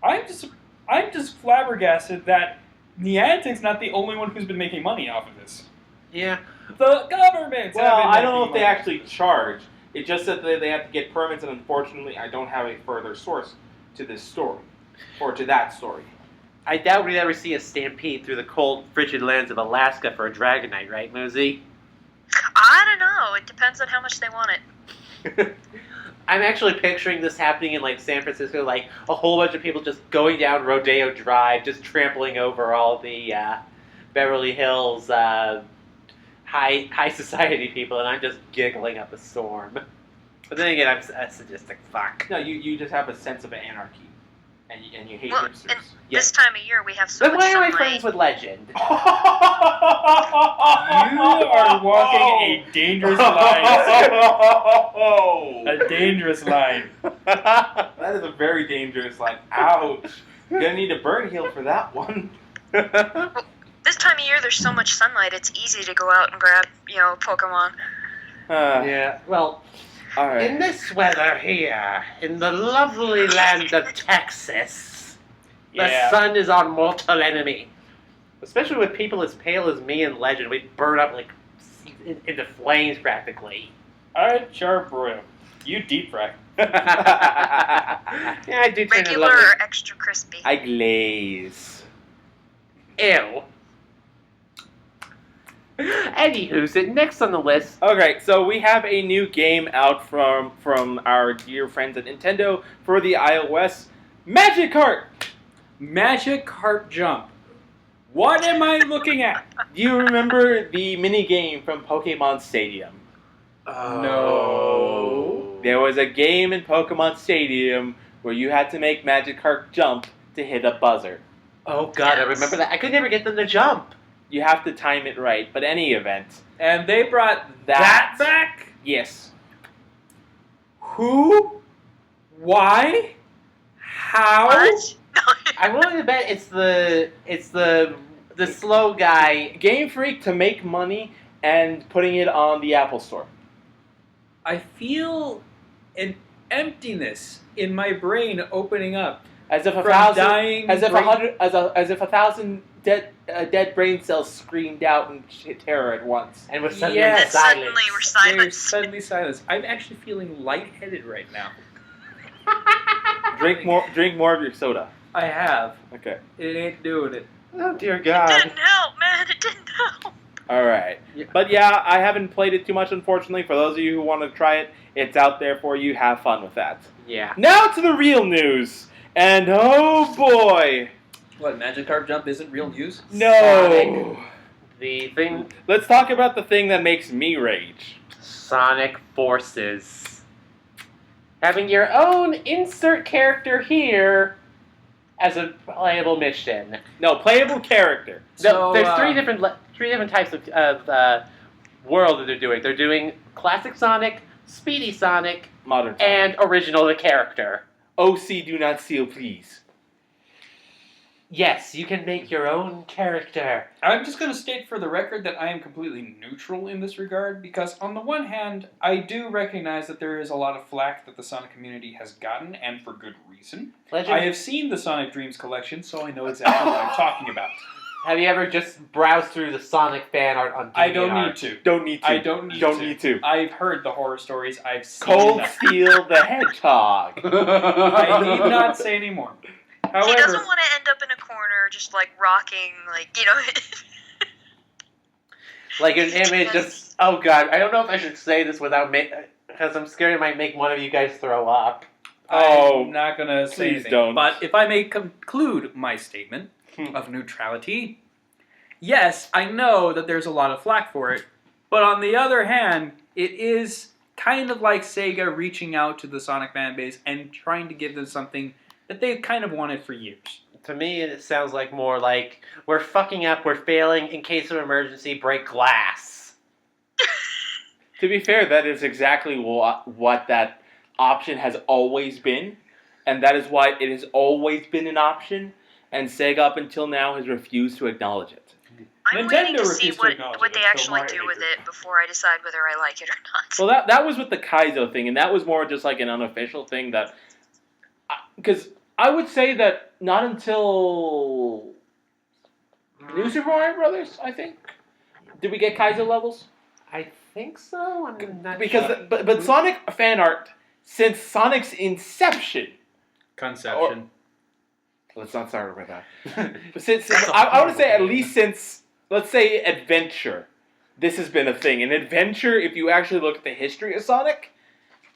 I'm just flabbergasted that Niantic's not the only one who's been making money off of this. Yeah. The government. Well, I don't know if they actually charge. It's just that they have to get permits, and unfortunately, I don't have a further source to this story, or to that story. I doubt we'd ever see a stampede through the cold, frigid lands of Alaska for a Dragonite, right, Muzi? I don't know. It depends on how much they want it. I'm actually picturing this happening in, like, San Francisco, like, a whole bunch of people just going down Rodeo Drive, just trampling over all the Beverly Hills high society people, and I'm just giggling up a storm. But then again, I'm a sadistic fuck. No, you just have a sense of anarchy, and you hate hipsters. And this time of year we have so Then much why am I sunlight. friends with Legend? You are walking a dangerous line. A dangerous line. That is a very dangerous line. Ouch. You're gonna need a burn heal for that one. This time of year there's so much sunlight, it's easy to go out and grab, Pokemon. Yeah, well, All right. in this weather here, in the lovely land of Texas, the sun is our mortal enemy. Especially with people as pale as me and Legend, we burn up like into flames practically. I char broil. You deep fry. Yeah, I do turn it Regular lovely. or extra crispy? I glaze. Ew. Anywho, next on the list. Okay, so we have a new game out from our dear friends at Nintendo for the iOS, Magikarp! Magikarp Jump. What am I looking at? Do you remember the mini game from Pokemon Stadium? No. There was a game in Pokemon Stadium where you had to make Magikarp jump to hit a buzzer. Oh god, I remember that. I could never get them to jump. You have to time it right, but any event. And they brought that back? Yes. Who? Why? How? What? I'm willing to bet it's the slow guy. Game Freak to make money and putting it on the Apple Store. I feel an emptiness in my brain opening up. As if dying as if brain- as if 1,000 dead brain cells screamed out in terror at once. And was suddenly Yes. And suddenly we're There's silent. suddenly silence. I'm actually feeling lightheaded right now. Drink more of your soda. I have. Okay. It ain't doing it. Oh dear It God. didn't help, man. It didn't help. All right. Yeah. But yeah, I haven't played it too much, unfortunately. For those of you who want to try it, it's out there for you. Have fun with that. Yeah. Now to the real news. And oh boy. What, Magikarp Jump isn't real news? No. Sonic. The thing. Let's talk about the thing that makes me rage. Sonic Forces. having your own insert character here as a playable mission. No, playable character. No, there's three different types of world that they're doing. They're doing classic Sonic, Speedy Sonic, Modern Sonic. and original the character. OC, do not steal, please. Yes, you can make your own character. I'm just going to state for the record that I am completely neutral in this regard, because on the one hand, I do recognize that there is a lot of flack that the Sonic community has gotten, and for good reason. I have seen the Sonic Dreams collection, so I know exactly what I'm talking about. Have you ever just browsed through the Sonic fan art on DeviantArt? I don't need to. Don't need to. I don't need to. I've heard the horror stories. I've seen Cold them. Steel the Hedgehog. I need not say anymore. However, he doesn't want to end up in a corner just, like, rocking, like, you know... Like an image just... Oh, God. I don't know if I should say this without... Because I'm scared it might make one of you guys throw up. I'm not going to say please anything. don't. But if I may conclude my statement of neutrality, yes, I know that there's a lot of flack for it, but on the other hand, it is kind of like Sega reaching out to the Sonic fan base and trying to give them something that they've kind of wanted for years. To me, it sounds like more like, we're fucking up, we're failing, in case of emergency, break glass. To be fair, that is exactly what that option has always been, and that is why it has always been an option, and Sega up until now has refused to acknowledge it. I'm Nintendo waiting to see refused to what acknowledge they it until actually Mario do with Maker. it before I decide whether I like it or not. Well, that was with the Kaizo thing, and that was more just like an unofficial thing that... Because I would say that not until New Super Mario Brothers, I think, did we get Kaizo levels? I think so. I'm not Because sure. but Sonic fan art since Sonic's inception. Conception. Let's not start with that. But since I want to say at least since, let's say, Adventure, this has been a thing. And Adventure, if you actually look at the history of Sonic,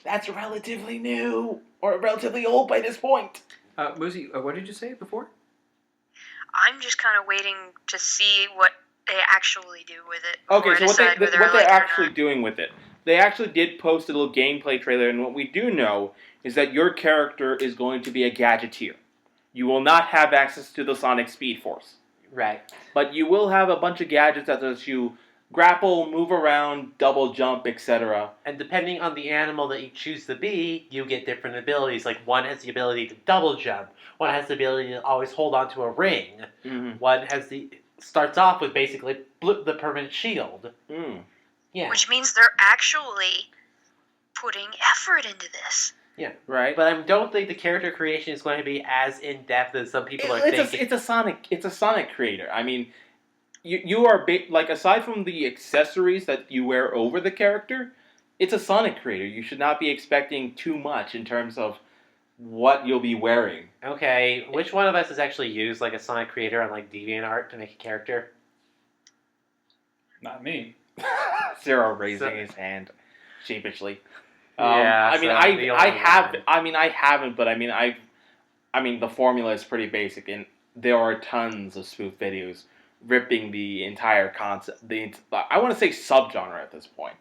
that's relatively new or relatively old by this point. Muzi, what did you say before? I'm just kind of waiting to see what they actually do with it. Okay, before so I what decide whether I they're like it or actually not. doing with it. They actually did post a little gameplay trailer, and what we do know is that your character is going to be a gadgeteer. You will not have access to the Sonic Speed Force. Right. But you will have a bunch of gadgets that lets you grapple, move around, double jump, etc. And depending on the animal that you choose to be, you get different abilities. Like, one has the ability to double jump. One has the ability to always hold onto a ring. Mm-hmm. One starts off with basically the permanent shield. Mm. Yeah. Which means they're actually putting effort into this. Yeah. Right? But I don't think the character creation is going to be as in-depth as some people are thinking. It's a Sonic creator. I mean, you are like, aside from the accessories that you wear over the character, it's a Sonic creator. You should not be expecting too much in terms of what you'll be wearing. Okay, which one of us has actually used like a Sonic creator on like DeviantArt to make a character? Not me. Zero raising his hand sheepishly. Yeah, I mean, so the I only have. one. I mean, I haven't, but I mean, the formula is pretty basic, and there are tons of spoof videos ripping the entire concept. I want to say subgenre at this point.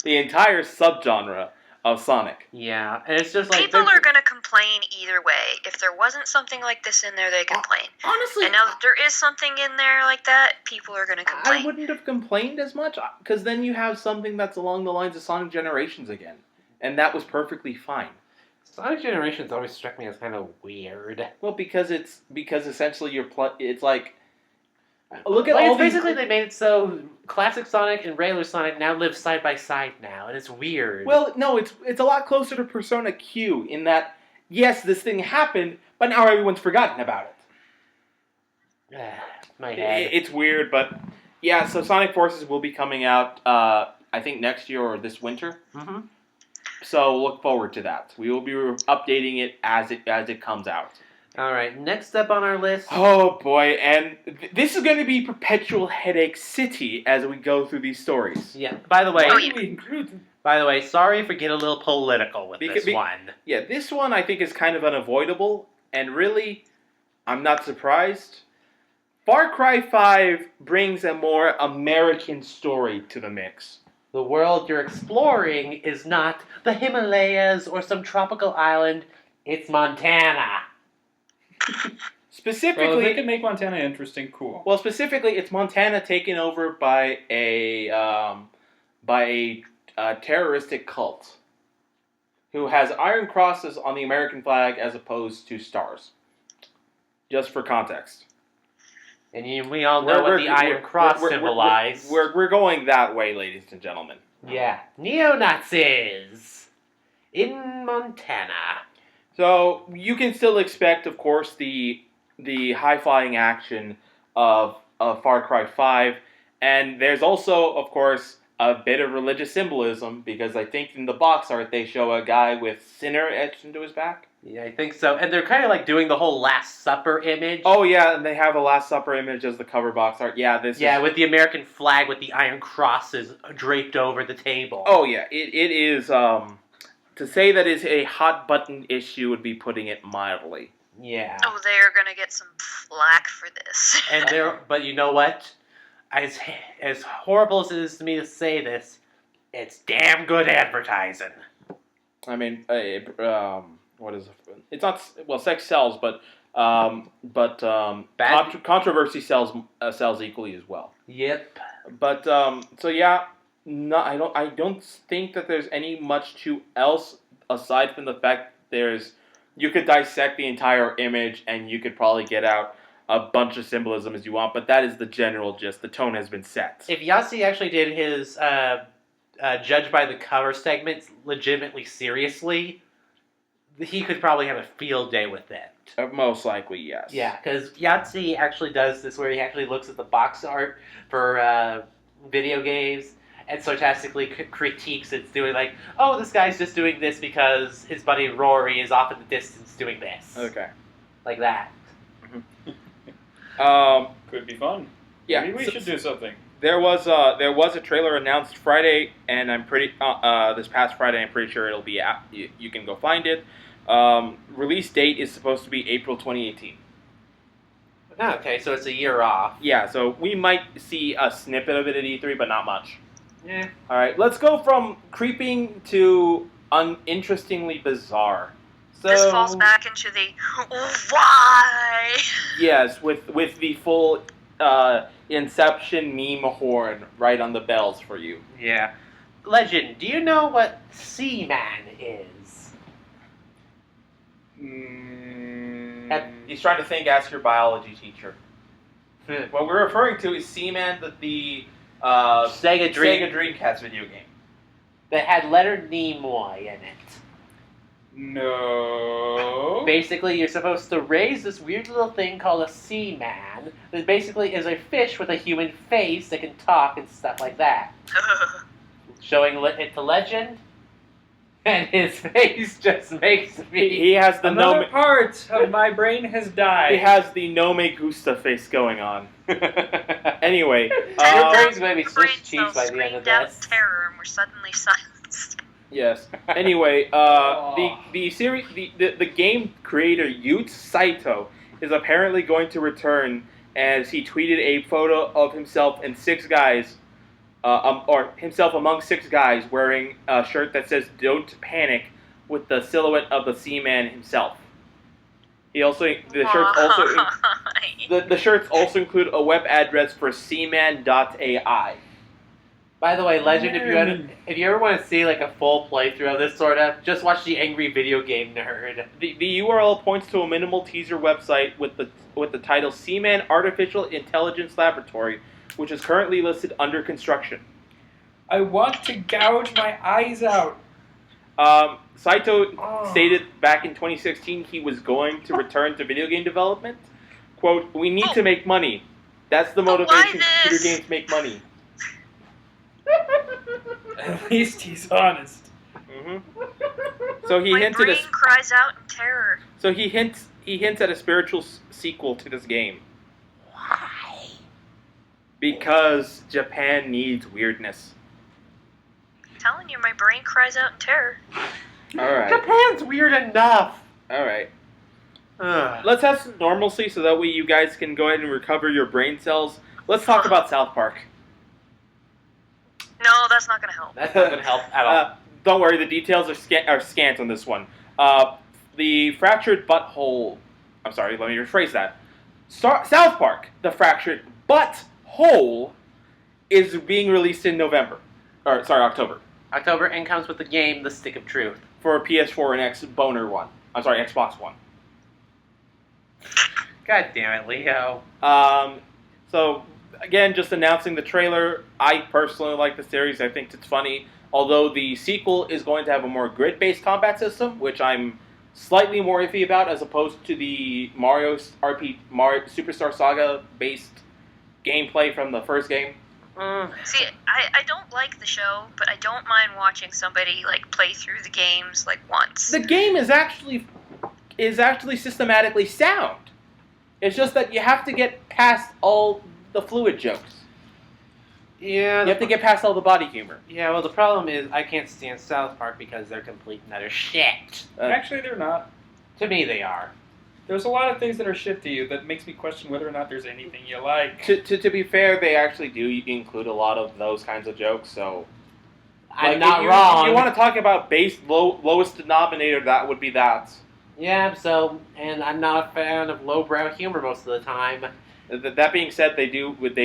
The entire subgenre of Sonic. Yeah, and it's just like People are going to complain either way. If there wasn't something like this in there, they complain. Honestly, And now that there is something in there like that, people are going to complain. I wouldn't have complained as much, because then you have something that's along the lines of Sonic Generations again, and that was perfectly fine. Sonic Generations always struck me as kind of weird. Well, because essentially it's like, look at Like, all it's basically they made it so classic Sonic and regular Sonic now live side by side now, and it's weird. Well, no, it's a lot closer to Persona Q in that, yes, this thing happened, but now everyone's forgotten about it. My head. It's weird, but yeah. So Sonic Forces will be coming out, I think next year or this winter. Mm-hmm. So look forward to that. We will be updating it as it comes out. All right, next up on our list. Oh boy, and this is going to be perpetual headache city as we go through these stories. Yeah. By the way, Oh, yeah. Sorry for getting a little political with this one. Yeah, this one I think is kind of unavoidable, and really, I'm not surprised. Far Cry 5 brings a more American story to the mix. The world you're exploring is not the Himalayas or some tropical island. It's Montana. Well, if Specifically, they can make Montana interesting, cool. well, specifically, it's Montana taken over by a terroristic cult who has iron crosses on the American flag as opposed to stars. Just for context. And we all know what the Iron Cross symbolizes. We're going that way, ladies and gentlemen. Yeah. Neo-Nazis in Montana. So you can still expect, of course, the high-flying action of Far Cry 5. And there's also, of course, a bit of religious symbolism, because I think in the box art they show a guy with sinner etched into his back. Yeah, I think so. And they're kind of like doing the whole Last Supper image. Oh yeah, and they have a Last Supper image as the cover box art. Yeah, with the American flag with the iron crosses draped over the table. Oh yeah, it is. To say that it's a hot button issue would be putting it mildly. Yeah. Oh, they're gonna get some flack for this. But you know what? As horrible as it is to me to say this, it's damn good advertising. I mean, what is it? It's not, well, sex sells, but controversy sells equally as well. Yep. But so yeah, no, I don't think that there's any much to else aside from the fact you could dissect the entire image and you could probably get out a bunch of symbolism as you want, but that is the general gist. The tone has been set. If Yossi actually did his judge by the cover segments legitimately seriously, he could probably have a field day with it. Most likely, yes. Yeah, because Yahtzee actually does this where he actually looks at the box art for video games and sarcastically critiques it, doing like, oh, this guy's just doing this because his buddy Rory is off in the distance doing this. Okay. Like that. Could be fun. Yeah. Maybe we should do something. There was a trailer announced Friday, and I'm pretty this past Friday. I'm pretty sure it'll be out. You can go find it. Release date is supposed to be April 2018. Okay, so it's a year off. Yeah, so we might see a snippet of it at E3, but not much. Yeah. All right, let's go from creeping to uninterestingly bizarre. So, This falls back into the why. Yes, with the full Inception meme horn right on the bells for you. Yeah. Legend, do you know what Seaman is? He's trying to think. Ask your biology teacher. What we're referring to is Seaman, the Sega Dreamcast video game. That had Leonard Nimoy in it. No. Basically, you're supposed to raise this weird little thing called a Seaman that basically is a fish with a human face that can talk and stuff like that. Showing it to Legend, and his face just makes me... He has the Another part of my brain has died. He has the no me gusta face going on. Anyway, your brain's going to be Your Swiss brain cheese by the end screamed of out this. terror, and we're suddenly silenced. yes. Anyway, the game creator Yute Saito is apparently going to return, as he tweeted a photo of himself and 6 guys, or himself among 6 guys wearing a shirt that says "Don't Panic" with the silhouette of the Seaman himself. The shirts also include a web address for seaman.ai. By the way, Legend, if you ever want to see like a full playthrough of this sort of, just watch the Angry Video Game Nerd. The URL points to a minimal teaser website with the title Seaman Artificial Intelligence Laboratory, which is currently listed under construction. I want to gouge my eyes out. Saito stated back in 2016 he was going to return to video game development. Quote, "We need to make money. That's the motivation computer games make money." At least he's honest. So he My hinted brain cries out in terror. So he hints at a spiritual sequel to this game. Why? Because Japan needs weirdness. I'm telling you, my brain cries out in terror. All right. Japan's weird enough. All right. Ugh. Let's have some normalcy so that way you guys can go ahead and recover your brain cells. Let's talk about South Park. No, that's not gonna help. That's not going to help at all. Don't worry, the details are scant on this one. The fractured butthole. I'm sorry, let me rephrase that. South Park, the fractured butthole, is being released in October. October, and comes with the game The Stick of Truth. For PS4 and Xbox One. God damn it, Leo. So, again, just announcing the trailer. I personally like the series. I think it's funny. Although the sequel is going to have a more grid-based combat system, which I'm slightly more iffy about, as opposed to the Mario Superstar Saga-based gameplay from the first game. See, I don't like the show, but I don't mind watching somebody play through the games once. The game is actually systematically sound. It's just that you have to get past all the fluid jokes. Yeah. You have to get past all the body humor. Yeah, well, the problem is I can't stand South Park because they're complete and utter shit. Actually, they're not. To me, they are. There's a lot of things that are shit to you that makes me question whether or not there's anything you like. To be fair, they actually do include a lot of those kinds of jokes, so... I'm not wrong. If you want to talk about lowest denominator, that would be that. Yeah, and I'm not a fan of lowbrow humor most of the time. That being said, they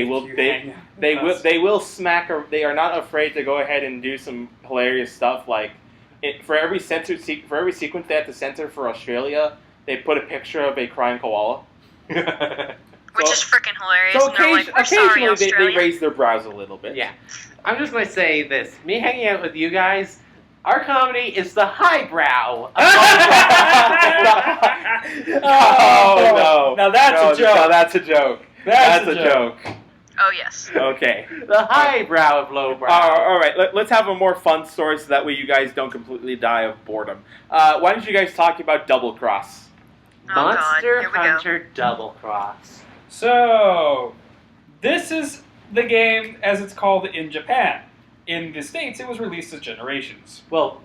will smack, or they are not afraid to go ahead and do some hilarious stuff. For every sequence they have to censor for Australia, they put a picture of a crying koala. Which is freaking hilarious. So and they're like, "We're sorry, occasionally they Australia." raise their brows a little bit. Yeah. I'm just going to say this. Me hanging out with you guys, our comedy is the highbrow. Oh, no. Now that's a joke. No, that's a joke. That's a joke. Oh, yes. Okay. The highbrow of lowbrow. All right. Let's have a more fun story so that way you guys don't completely die of boredom. Why don't you guys talk about Double Cross? Oh, God. Monster Here we go. Hunter Double Cross. So, this is the game as it's called in Japan. In the States, it was released as Generations. Well,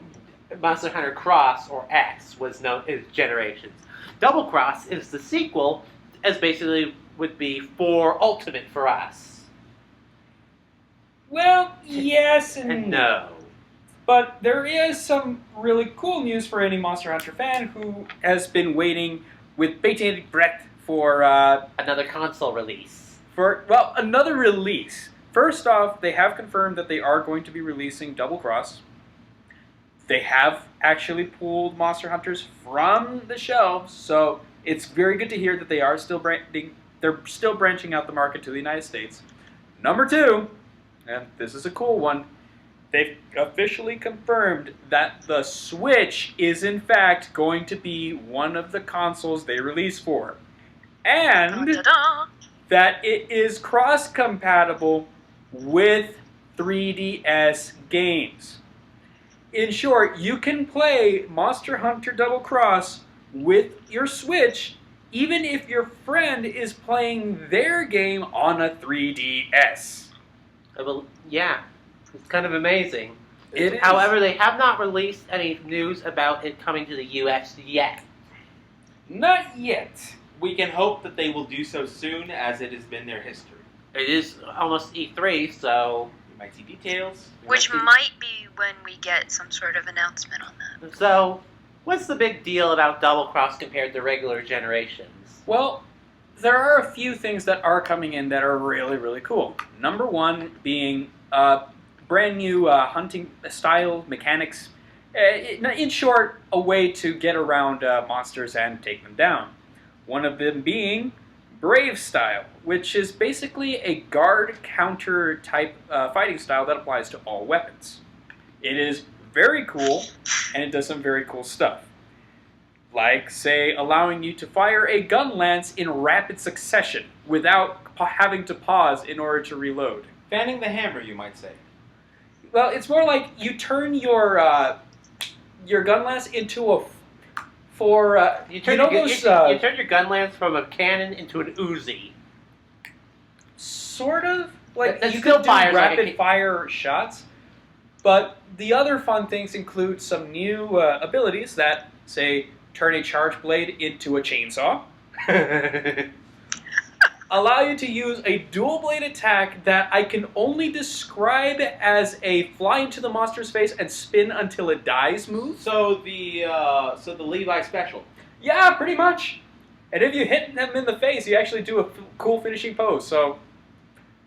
Monster Hunter Cross, or X, was known as Generations. Double Cross is the sequel, as basically would be for Ultimate for us. Well, yes and No. But there is some really cool news for any Monster Hunter fan who has been waiting with bated breath for Another console release. another release. First off, they have confirmed that they are going to be releasing Double Cross. They have actually pulled Monster Hunters from the shelves, so it's very good to hear that they are still branching out the market to the United States. Number two, and this is a cool one, they've officially confirmed that the Switch is in fact going to be one of the consoles they release for. And Da-da-da. that it is cross-compatible with 3DS games. In short, you can play Monster Hunter Double Cross with your Switch even if your friend is playing their game on a 3DS. Yeah, it's kind of amazing. It is. However, they have not released any news about it coming to the US yet. Not yet. We can hope that they will do so soon, as it has been their history. It is almost E3, so... We might see details. Which might be when we get some sort of announcement on that. So, what's the big deal about Double Cross compared to regular Generations? Well, there are a few things that are coming in that are really, really cool. Number one being brand new hunting style mechanics. In short, a way to get around monsters and take them down. One of them being Brave style, which is basically a guard counter type fighting style that applies to all weapons. It is very cool, and it does some very cool stuff. Like, say, allowing you to fire a gun lance in rapid succession without having to pause in order to reload. Fanning the hammer, you might say. Well, it's more like you turn your gun lance into a You turn your gun lance from a cannon into an Uzi. Sort of. Like, That you still can do fires like rapid fire shots, but the other fun things include some new abilities that, say, turn a charge blade into a chainsaw. allow you to use a dual blade attack that I can only describe as a fly into the monster's face and spin until it dies move. So the Levi special. Yeah, pretty much. And if you hit them in the face, you actually do a cool finishing pose. So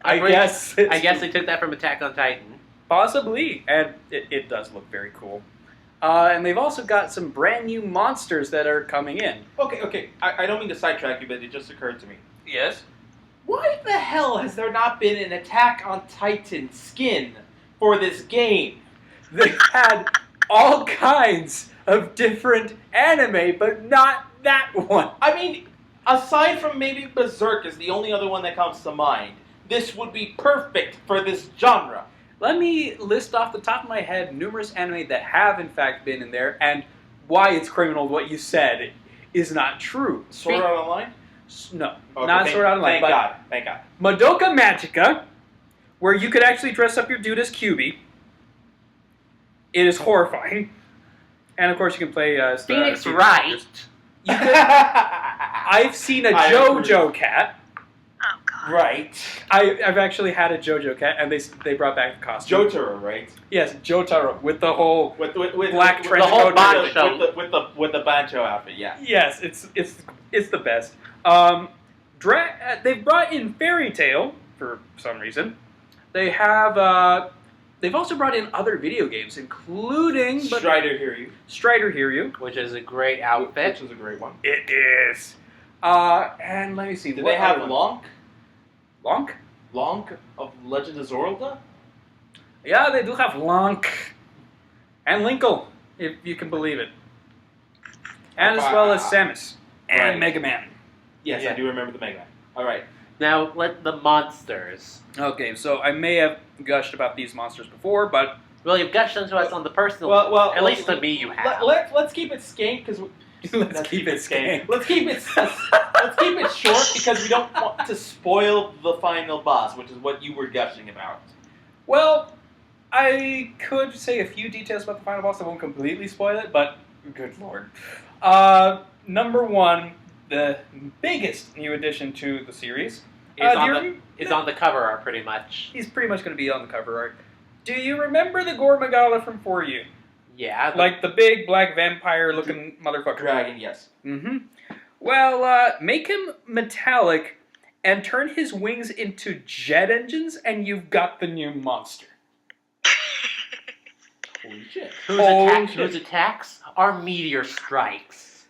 I guess they took that from Attack on Titan. Possibly, and it does look very cool. And they've also got some brand new monsters that are coming in. Okay. I don't mean to sidetrack you, but it just occurred to me. Yes? Why the hell has there not been an Attack on Titan skin for this game? They've had all kinds of different anime, but not that one. I mean, aside from maybe Berserk is the only other one that comes to mind. This would be perfect for this genre. Let me list off the top of my head numerous anime that have in fact been in there, and why it's criminal what you said is not true. Sword Art Online? No, Okay, not Sword Art Online. Thank God. Madoka Magica, where you could actually dress up your dude as QB. It is horrifying. And of course you can play... Phoenix Wright. You could, I've seen a JoJo cat. Oh god. Right. I've actually had a JoJo cat, and they brought back the costume. Jotaro, right? Yes, Jotaro, with the whole with black with trench the whole coat. and everything. banjo. with the banjo outfit, yeah. Yes, it's the best. They've brought in Fairy Tail for some reason. They have. They've also brought in other video games, including Strider Hiryu. Strider Hiryu. Which is a great outfit. Which is a great one. It is. And let me see. Do they have Lonk? Lonk? Lonk of Legend of Zorlda? Yeah, they do have Lonk. And Linkle, if you can believe it. And as well as Samus. And Right. Mega Man. Yes, Yeah. I do remember the Mega Man. All right. Now, let the monsters. Okay, so I may have gushed about these monsters before, but... Well, you've gushed into us on the personal. Well, at least to me, you have. Let's keep it skank because Let's keep it skank. Let's keep it short because we don't want to spoil the final boss, which is what you were gushing about. Well, I could say a few details about the final boss. I won't completely spoil it, but good lord. Number one, the biggest new addition to the series. Is on the cover art, pretty much. He's pretty much going to be on the cover art. Do you remember the Gore Magala from 4U? Yeah. Like the big black vampire-looking motherfucker. Dragon, yes. Mm-hmm. Well, make him metallic and turn his wings into jet engines, and you've got the new monster. Holy shit. Whose attacks are meteor strikes.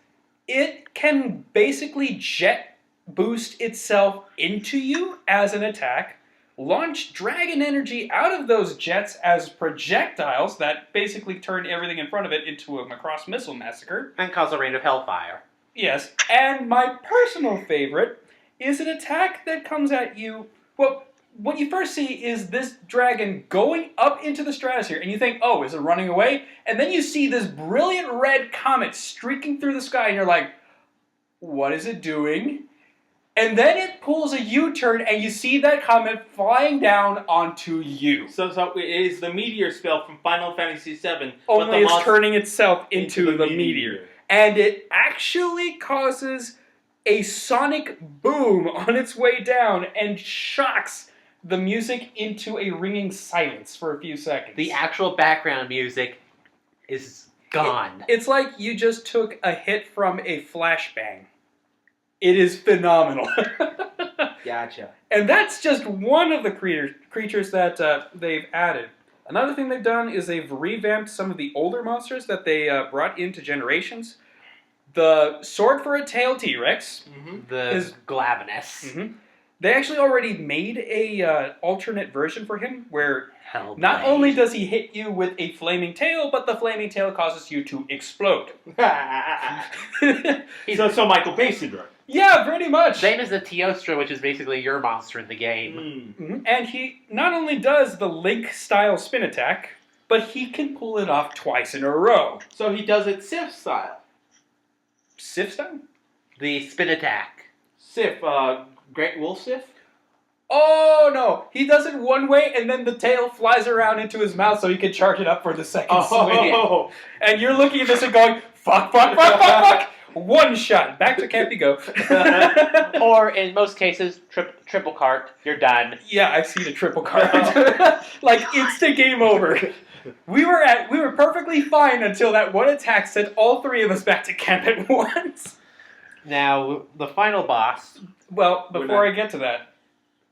It can basically jet boost itself into you as an attack, launch dragon energy out of those jets as projectiles that basically turn everything in front of it into a Macross missile massacre. And cause a rain of hellfire. Yes, and my personal favorite is an attack that comes at you. Well, what you first see is this dragon going up into the stratosphere, and you think, oh, is it running away? And then you see this brilliant red comet streaking through the sky, and you're like, what is it doing? And then it pulls a U-turn, and you see that comet flying down onto you. So it is the meteor spell from Final Fantasy VII. Only it's turning itself into the meteor. And it actually causes a sonic boom on its way down and shocks the music into a ringing silence for a few seconds. The actual background music is gone. It's like you just took a hit from a flashbang. It is phenomenal. Gotcha. And that's just one of the creatures that they've added. Another thing they've done is they've revamped some of the older monsters that they brought into Generations. The Sword for a Tail T-Rex. The Glavenus. Mm-hmm. They actually already made a alternate version for him where not only does he hit you with a flaming tail, but the flaming tail causes you to explode. so Michael Bay syndrome. Yeah, pretty much. Same as the Teostra, which is basically your monster in the game. Mm-hmm. And he not only does the Link-style spin attack, but he can pull it off twice in a row. So he does it Sif style. Sif style? The spin attack. Sif, Great Wolf Sif? Oh, no. He does it one way, and then the tail flies around into his mouth so he can charge it up for the second swing. And you're looking at this and going, fuck, fuck, fuck, fuck, fuck. One shot. Back to camp you go. Or in most cases, triple cart. You're done. Yeah, I've seen a triple card. Like instant game over. We were perfectly fine until that one attack sent all three of us back to camp at once. Now, the final boss. Well, before I get to that,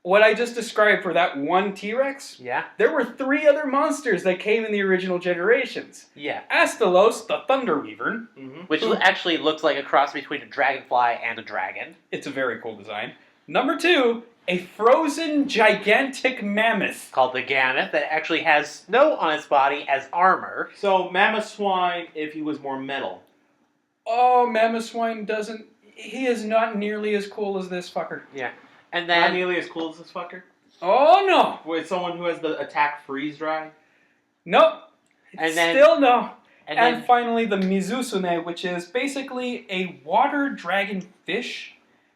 what I just described for that one T-Rex, Yeah? there were 3 other monsters that came in the original generations. Yeah. Astalos, the Thunder Weaver. Which actually looks like a cross between a dragonfly and a dragon. It's a very cool design. Number 2, a frozen gigantic mammoth. Called the Gammoth, that actually has snow on its body as armor. So Mammoth Swine, if he was more metal. Oh, Mammoth Swine doesn't... He is not nearly as cool as this fucker. Yeah. And Not then... nearly as cool as this fucker. Oh, no. With someone who has the attack freeze dry. Nope. And then- Still no. And And then... finally, the Mizusune, which is basically a water dragon fish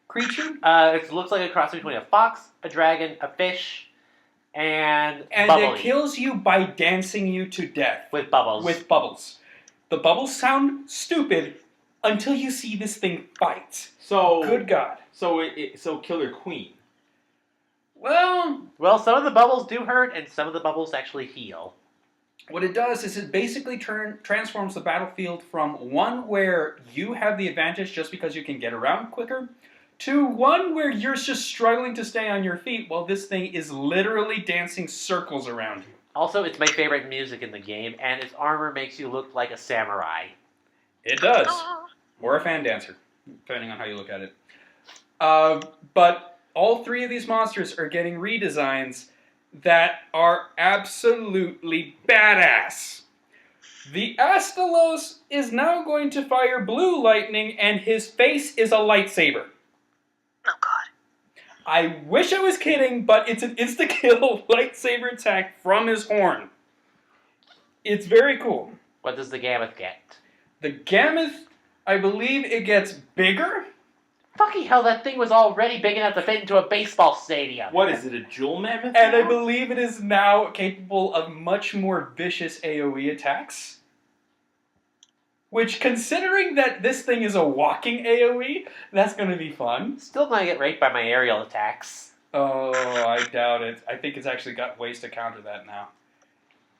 creature. it looks like a cross between a fox, a dragon, a fish, and bubbly. It kills you by dancing you to death. With bubbles. With bubbles. The bubbles sound stupid until you see this thing fight. So Good God. So Killer Queen. Well, Well, some of the bubbles do hurt, and some of the bubbles actually heal. what it does is it basically transforms the battlefield from one where you have the advantage just because you can get around quicker, to one where you're just struggling to stay on your feet while this thing is literally dancing circles around you. Also, it's my favorite music in the game, and its armor makes you look like a samurai. It does. Or a fan dancer, depending on how you look at it. But all 3 of these monsters are getting redesigns that are absolutely badass. The Astalos is now going to fire blue lightning, and his face is a lightsaber. Oh god. I wish I was kidding, but it's an insta-kill lightsaber attack from his horn. It's very cool. What does the Gammoth get? The Gammoth, I believe it gets bigger. Fucking hell, that thing was already big enough to fit into a baseball stadium. What is it, a jewel mammoth? And I now? believe it is now capable of much more vicious AoE attacks. Which, considering that this thing is a walking AoE, that's going to be fun. Still gonna get raped by my aerial attacks. Oh, I doubt it. I think it's actually got ways to counter that now.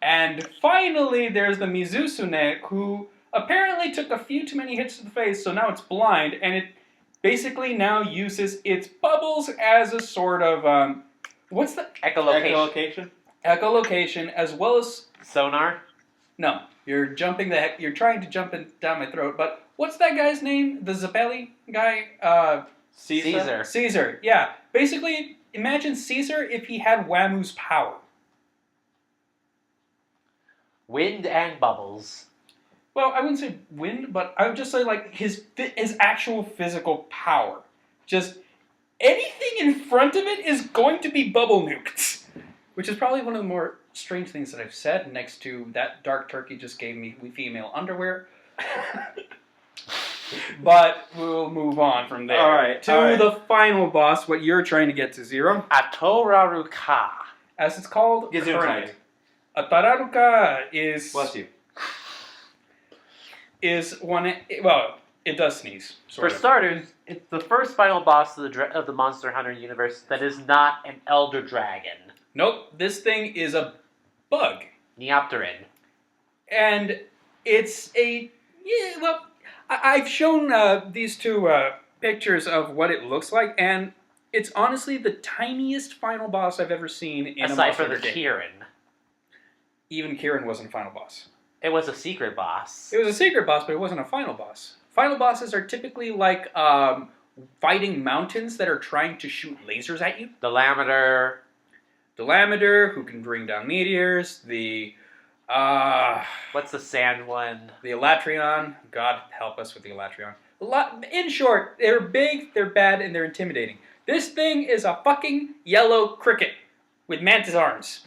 And finally, there's the Mizusune, who apparently took a few too many hits to the face, so now it's blind, and it basically now uses its bubbles as a sort of, what's the... Echolocation. Echolocation, as well as... Sonar. No, you're trying to jump down my throat, but what's that guy's name? The Zappelli guy? Caesar. Caesar, yeah. Basically, imagine Caesar if he had Whamu's power. Wind and bubbles. Well, I wouldn't say wind, but I would just say like his actual physical power. Just anything in front of it is going to be bubble nuked. Which is probably one of the more strange things that I've said next to that Dark Turkey just gave me female underwear. But we'll move on from there. All right, To the final boss, what you're trying to get to, Zero. Atoraruka. As it's called Gesundheit. currently. Atararuka is... Bless you. Is one... Well, it does sneeze. For Sort of. starters, it's the first final boss of the Monster Hunter universe that is not an Elder Dragon. Nope, this thing is a bug. Neopteran. And it's a... Yeah, well, I've shown these 2 pictures of what it looks like, and it's honestly the tiniest final boss I've ever seen in a Aside Monster from the Hunter game. Kieran. Even Kieran wasn't a final boss. It was a secret boss. It was a secret boss, but it wasn't a final boss. Final bosses are typically like fighting mountains that are trying to shoot lasers at you. The Lameter. The Lameter, who can bring down meteors. The What's the sand one? the Elatrion. God help us with the Elatrion. In short, they're big, they're bad, and they're intimidating. This thing is a fucking yellow cricket with mantis arms.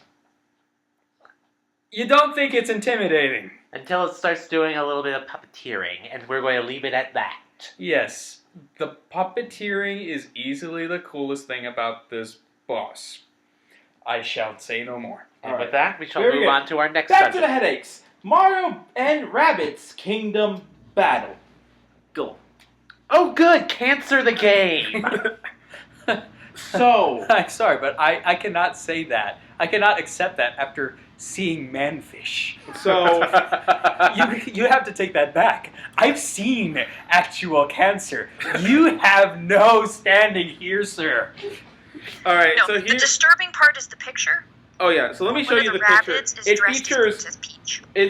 You don't think it's intimidating. Until it starts doing a little bit of puppeteering, and we're going to leave it at that. Yes, the puppeteering is easily the coolest thing about this boss. I shall say no more. And All with right. that, we shall Very move good. on to our next Back to the subject. headaches. Mario and Rabbids Kingdom Battle. Go. Oh, good. Cancer the game. So, I'm sorry, but I cannot say that. I cannot accept that after seeing Manfish. so You have to take that back. I've seen actual cancer. You have no standing here, sir. all right. No, So the here. disturbing part is the picture. Oh yeah. So let me show One you of the the picture. rabbits is It dressed features as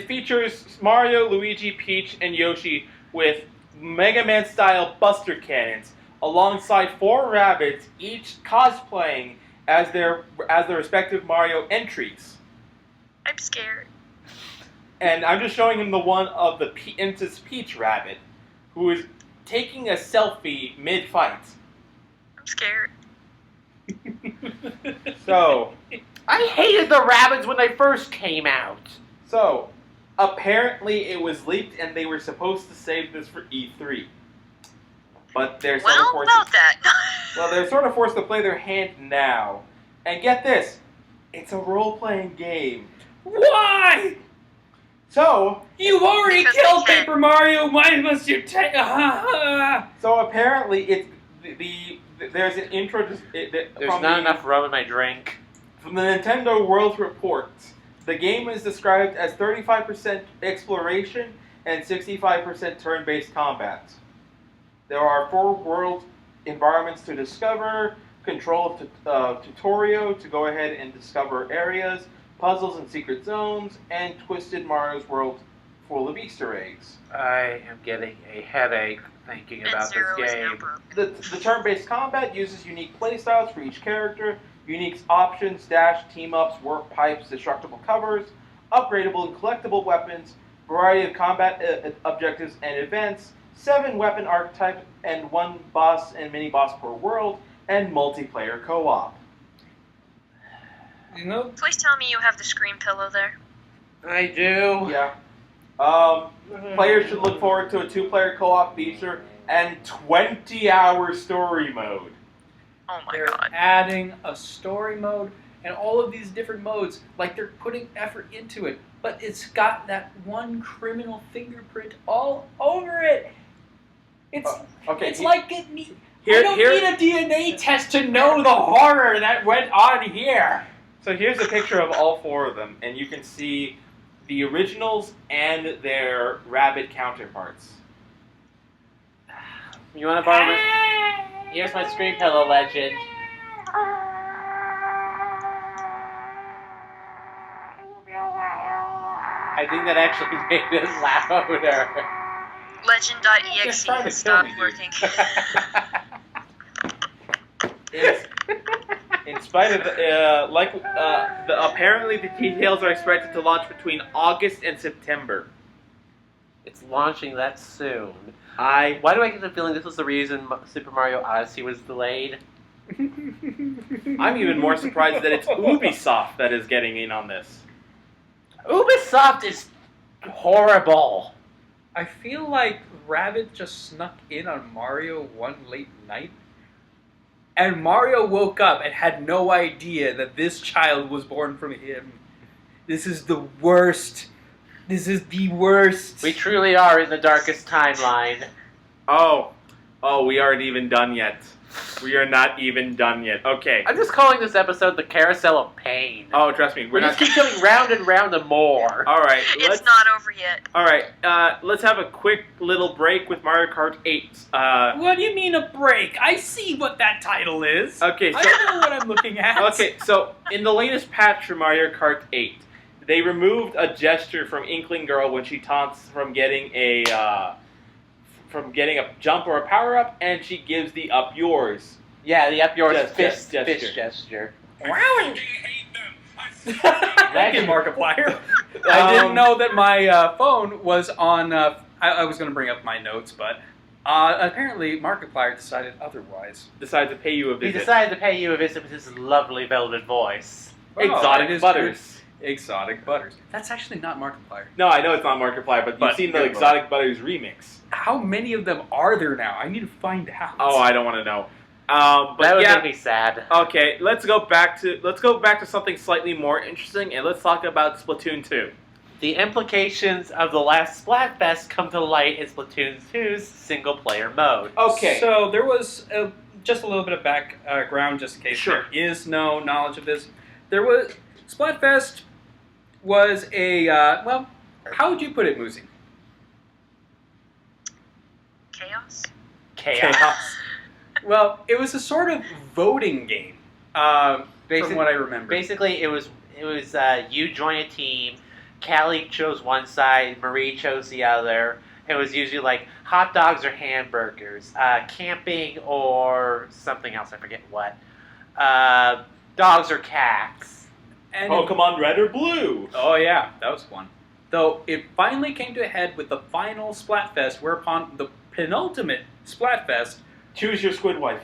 Peach. Mario, Luigi, Peach, and Yoshi with Mega Man style Buster cannons, alongside 4 rabbits, each cosplaying as their respective Mario entries. I'm scared. And I'm just showing him the one of the Princess Peach rabbit, who is taking a selfie mid-fight. I'm scared. So, I hated the rabbits when they first came out. apparently it was leaked and they were supposed to save this for E3. But they're sort of Well, forced about that. well, they're sort of forced to play their hand now. And get this, it's a role-playing game. Why? So, You've already Because killed they can. Paper Mario. Why must you take? apparently it's there's an intro. There's not enough rum in my drink. From the Nintendo World Report, the game is described as 35% exploration and 65% turn-based combat. There are 4 world environments to discover, control of tutorial to go ahead and discover areas, puzzles and secret zones, and Twisted Mario's World full of Easter eggs. I am getting a headache thinking And about Zero this is now game. broken. The turn-based combat uses unique playstyles for each character, unique options, dash, team-ups, warp pipes, destructible covers, upgradable and collectible weapons, variety of combat objectives and events, 7 weapon archetypes, and 1 boss and mini-boss per world, and multiplayer co-op. You know, Please tell me you have the scream pillow there. I do. Yeah. Players should look forward to a 2-player co-op feature and 20-hour story mode. Oh my they're god. adding a story mode and all of these different modes. Like they're putting effort into it, but it's got that one criminal fingerprint all over it. It's Okay. it's like it need. Here- I don't here- need a DNA test to know the horror that went on here. So here's a picture of all 4 of them, and you can see the originals and their rabbit counterparts. You want to borrow my... Here's my screen pillow legend. I think that actually made it louder. Legend.exe trying to has kill stopped me, dude. working. In spite of apparently the details are expected to launch between August and September. It's launching that soon. I Why do I get the feeling this was the reason Super Mario Odyssey was delayed? I'm even more surprised that it's Ubisoft that is getting in on this. Ubisoft is horrible. I feel like Rabbit just snuck in on Mario one late night, and Mario woke up and had no idea that this child was born from him. This is the worst. This is the worst. We truly are in the darkest timeline. Oh, we aren't even done yet. We are not even done yet. Okay. I'm just calling this episode the Carousel of Pain. Oh, trust me, We just keep going round and round and more. All right. It's not over yet. All right. Let's have a quick little break with Mario Kart 8. What do you mean a break? I see what that title is. Okay. So, I know what I'm looking at. okay. So in the latest patch for Mario Kart 8, they removed a gesture from Inkling Girl when she taunts from getting a jump or a power up, and she gives the up yours. Yeah, the up yours Fist fist gesture. Wow. Thank you, Markiplier. I didn't Um, know that my phone was on. I was going to bring up my notes, but apparently Markiplier decided otherwise. Decide to pay you a He visit. decided to pay you a visit with his lovely velvet voice. Exotic it is Butters. good. Exotic Butters. That's actually not Markiplier. No, I know it's not Markiplier, but you've But seen the good Exotic Butters remix. How many of them are there now? I need to find out. Oh, I don't want to know. That But would yeah. make me sad. Okay, let's go back to something slightly more interesting, and let's talk about Splatoon 2. The implications of the last Splatfest come to light in Splatoon 2's single-player mode. Okay. So there was just a little bit of background, just in case Sure. there is no knowledge of this. There was Splatfest was a well, how would you put it, Muzi? Chaos? Chaos. Well, it was a sort of voting game, from what I remember. Basically, it was you join a team. Callie chose one side, Marie chose the other. It was usually like hot dogs or hamburgers, camping or something else. I forget what. Dogs or cats. And Pokemon Red or Blue. oh yeah, that was one. Though it finally came to a head with the final Splatfest, whereupon the penultimate Splatfest, Choose your squid waifu.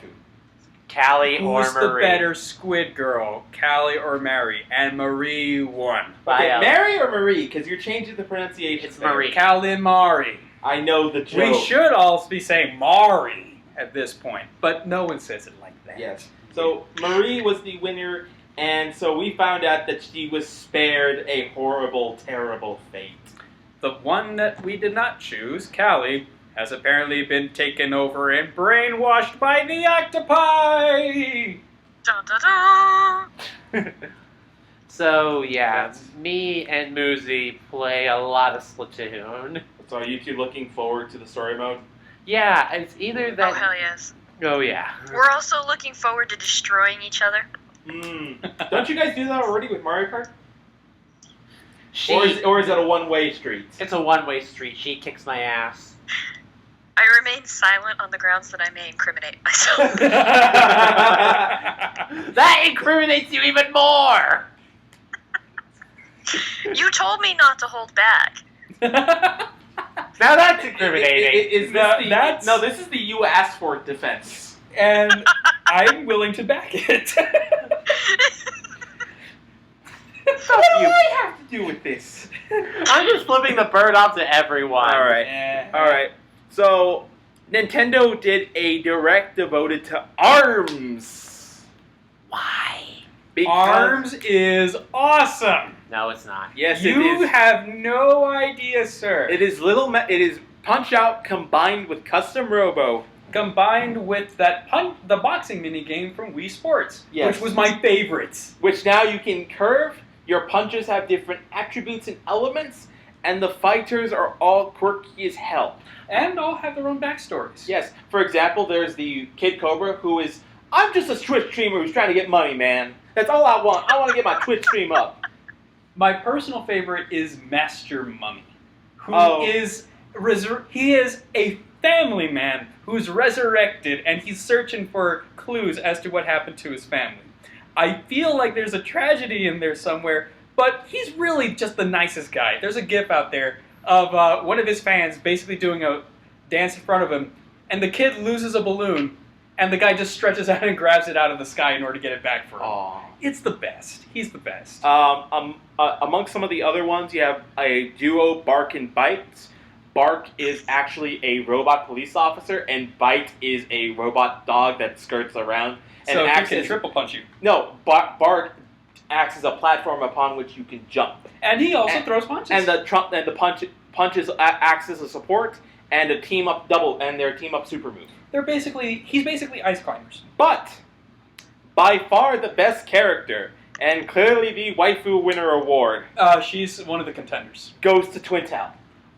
Callie or who's Marie. the better squid girl, Callie or Mary? And Marie won. Okay, Bye, Mary or Marie? Because you're changing the pronunciation. It's there. Marie. Calamari. I know the joke. We should all be saying Mari at this point, but no one says it like that. Yes. So Marie was the winner, and so we found out that she was spared a horrible, terrible fate. The one that we did not choose, Callie, has apparently been taken over and brainwashed by the octopi! Dun, dun, dun. So yeah, That's- me and Muzi play a lot of Splatoon. So are you two looking forward to the story mode? Yeah, it's either that. Oh, hell yes. Oh yeah. We're also looking forward to destroying each other. Don't you guys do that already with Mario Kart? She, Or is it a one-way street? it's a one-way street. She kicks my ass. I remain silent on the grounds that I may incriminate myself. That incriminates you even more. You told me not to hold back. Now that's incriminating. Is No, this that's- no, this is the you asked for defense. And I'm willing to back it. What do I have to do with this? I'm just flipping the bird off to everyone. All right. All right. So, Nintendo did a direct devoted to ARMS. Why? Because- ARMS is awesome. No, it's not. Yes, You it is. have no idea, sir. It is It is Punch Out combined with Custom Robo. Combined with the boxing mini game from Wii Sports, Yes. which was my favorite. Which now you can curve. Your punches have different attributes and elements, and the fighters are all quirky as hell. And all have their own backstories. Yes. For example, there's the Kid Cobra who is, I'm just a Twitch streamer who's trying to get money, man. That's all I want. I want to get my Twitch stream up. My personal favorite is Master Mummy, who Oh. is he is a family man who's resurrected, and he's searching for clues as to what happened to his family. I feel like there's a tragedy in there somewhere, but he's really just the nicest guy. There's a gif out there of one of his fans basically doing a dance in front of him, and the kid loses a balloon, and the guy just stretches out and grabs it out of the sky in order to get it back for him. Aww. It's the best. He's the best. Amongst some of the other ones, you have a duo, Bark and Bite. Bark is actually a robot police officer, and Bite is a robot dog that skirts around. And So he acts can as, triple punch you. No, Bark acts as a platform upon which you can jump. And he also And- throws punches. And the punches acts as a support and a team up double and their team up super move. He's basically ice climbers. But by far the best character and clearly the waifu winner award She's one of the contenders. goes to Twintel.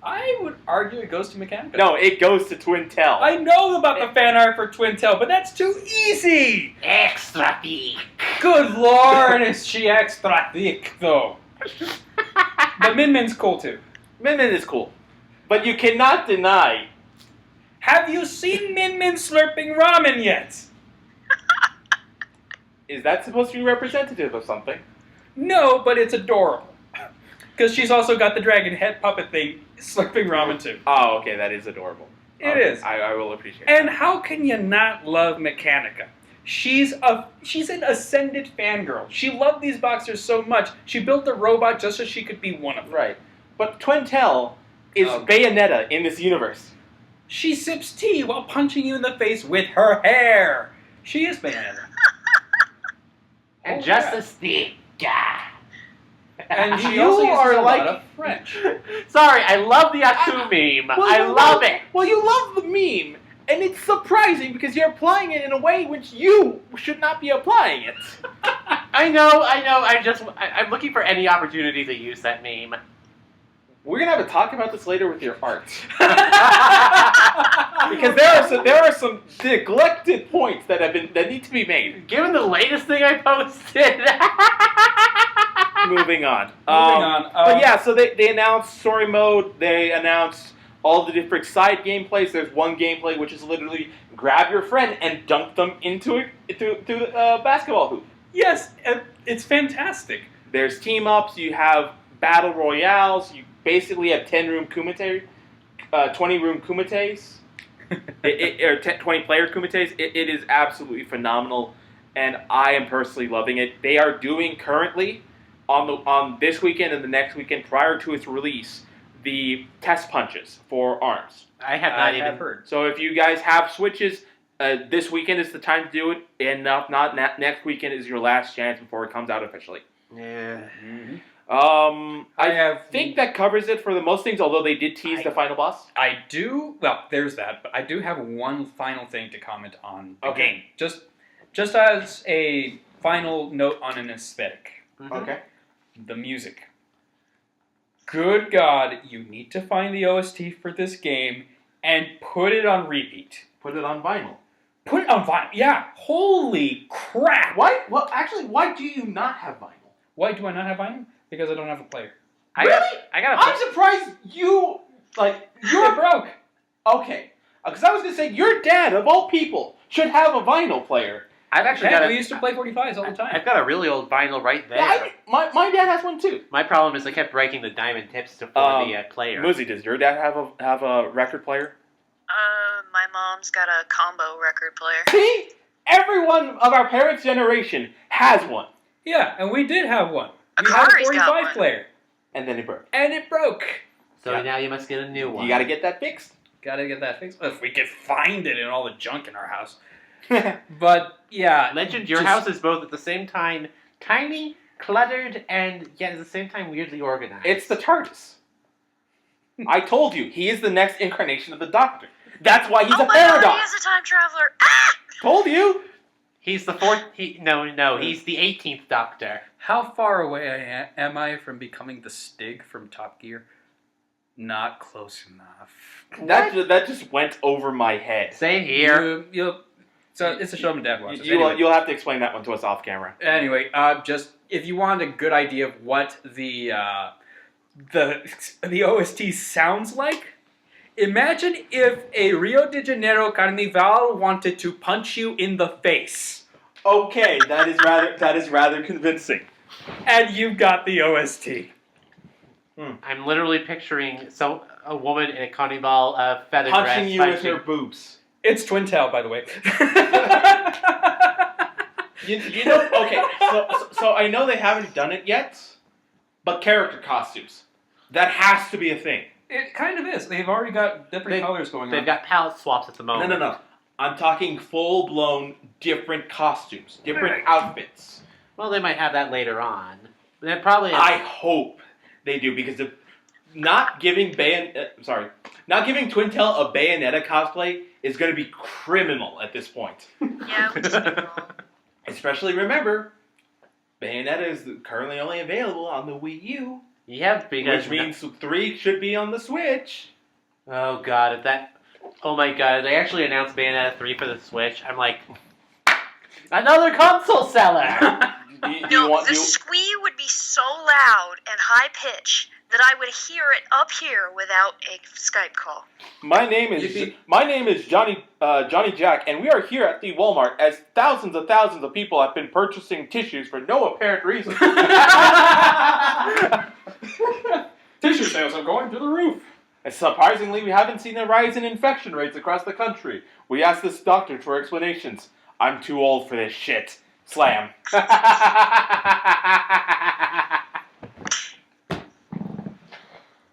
I would argue it goes to Mechanica. No, it goes to Twintel. I know about the fan art for Twintel, but that's too easy! Extra peak. Good lord, is she extra thick, though. But Min Min's cool, too. Min Min is cool, but you cannot deny. Have you seen Min Min slurping ramen yet? Is that supposed to be representative of something? No, but it's adorable. Because she's also got the dragon head puppet thing slurping ramen, too. Oh, okay, that is adorable. It is. I will appreciate And that. how can you not love Mechanica? She's an ascended fangirl. She loved these boxers so much, she built a robot just so she could be one of them. Right. But Twintel is Bayonetta in this universe. She sips tea while punching you in the face with her hair. She is Bayonetta. And Oh, just yeah. as thick. Yeah. And she You also uses are a like- lot of French. Sorry, I love the Aku meme. I love it. Well, you love the meme, and it's surprising because you're applying it in a way which you should not be applying it. I know. I'm looking for any opportunity to use that meme. We're gonna have a talk about this later with your art, because there are some neglected points that need to be made. Given the latest thing I posted. Moving on. Moving on. But yeah, so they announced story mode. They announced all the different side gameplays. There's one gameplay which is literally grab your friend and dunk them into a basketball hoop. Yes, it's fantastic. There's team ups. You have battle royales. You basically have 10-room kumite, 20-room kumites, or 20-player kumites. It is absolutely phenomenal, and I am personally loving it. They are doing currently on this weekend and the next weekend prior to its release the test punches for arms. I have not heard. So if you guys have Switches, this weekend is the time to do it, and not next weekend is your last chance before it comes out officially. Yeah. Mm-hmm. I think that covers it for the most things, although they did tease the final boss. I do. Well, there's that, but I do have one final thing to comment on the game. Just as a final note on an aesthetic. Mm-hmm. Okay. The music. Good God, you need to find the OST for this game and put it on repeat. Put it on vinyl. Put it on vinyl. Yeah. Holy crap. Why? Well, actually, why do you not have vinyl? Why do I not have vinyl? Because I don't have a player. I'm surprised you're It broke. okay. Because I was gonna say your dad of all people should have a vinyl player. I've actually Heck, got we used to play 45s all the time. I've got a really old vinyl right there. Yeah, my dad has one too. My problem is I kept breaking the diamond tips for the player. Muzi, does your dad have a record player? My mom's got a combo record player. See, everyone of our parents' generation has one, Yeah, and we did have one. We Akari's had a got 45 one. player. and then it broke. And it broke. So Yeah. now you must get a new one. You got to get that fixed. Gotta get that fixed. If we could find it in all the junk in our house. But, yeah. Legend, your house is both at the same time tiny, cluttered, and yet at the same time weirdly organized. It's the TARDIS. I told you, he is the next incarnation of the Doctor. That's why he's oh a my paradox. God, he is a time traveler. Ah! Told you. He's the fourth. He's the 18th Doctor. How far away am I from becoming the Stig from Top Gear? Not close enough. That just went over my head. Same here. So it's a show my dad watches. You'll have to explain that one to us off camera. Anyway, just if you want a good idea of what the OST sounds like, imagine if a Rio de Janeiro Carnival wanted to punch you in the face. Okay, that is rather convincing. And you've got the OST. I'm literally picturing a woman in a carnival feather dress Punching you with her boobs. It's Twin Tail, by the way. You know, okay, so I know they haven't done it yet, but character costumes. That has to be a thing. It kind of is. They've already got different colors going on. They've got palette swaps at the moment. No. I'm talking full-blown different costumes, different outfits. Well, they might have that later on. They probably. I hope they do, because not giving Twin Tail a Bayonetta cosplay is going to be criminal at this point. Yeah, it would just be wrong. Especially remember, Bayonetta is currently only available on the Wii U. Yeah, because Which means 3 should be on the Switch. Oh god, oh my god, they actually announced Bayonetta 3 for the Switch. I'm like, another console seller! The squee would be so loud and high pitch that I would hear it up here without a Skype call. My name is Johnny Jack, and we are here at the Walmart as thousands of people have been purchasing tissues for no apparent reason. Tissue sales are going through the roof. And surprisingly, we haven't seen a rise in infection rates across the country. We asked this doctor for explanations. I'm too old for this shit. Slam.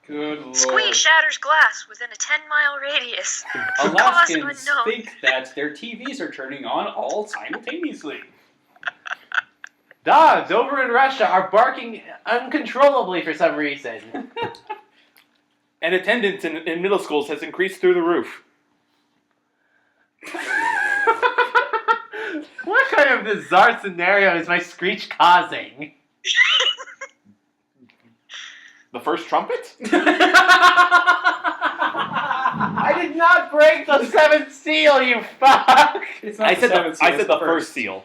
Good lord. Squee shatters glass within a 10-mile radius. Alaskans unknown. think that their TVs are turning on all simultaneously. Dogs over in Russia are barking uncontrollably for some reason. And attendance in middle schools has increased through the roof. What kind of bizarre scenario is my screech causing? The first trumpet? I did not break the seventh seal, you fuck! It's not I the said seventh the, I seal, said it's the first seal.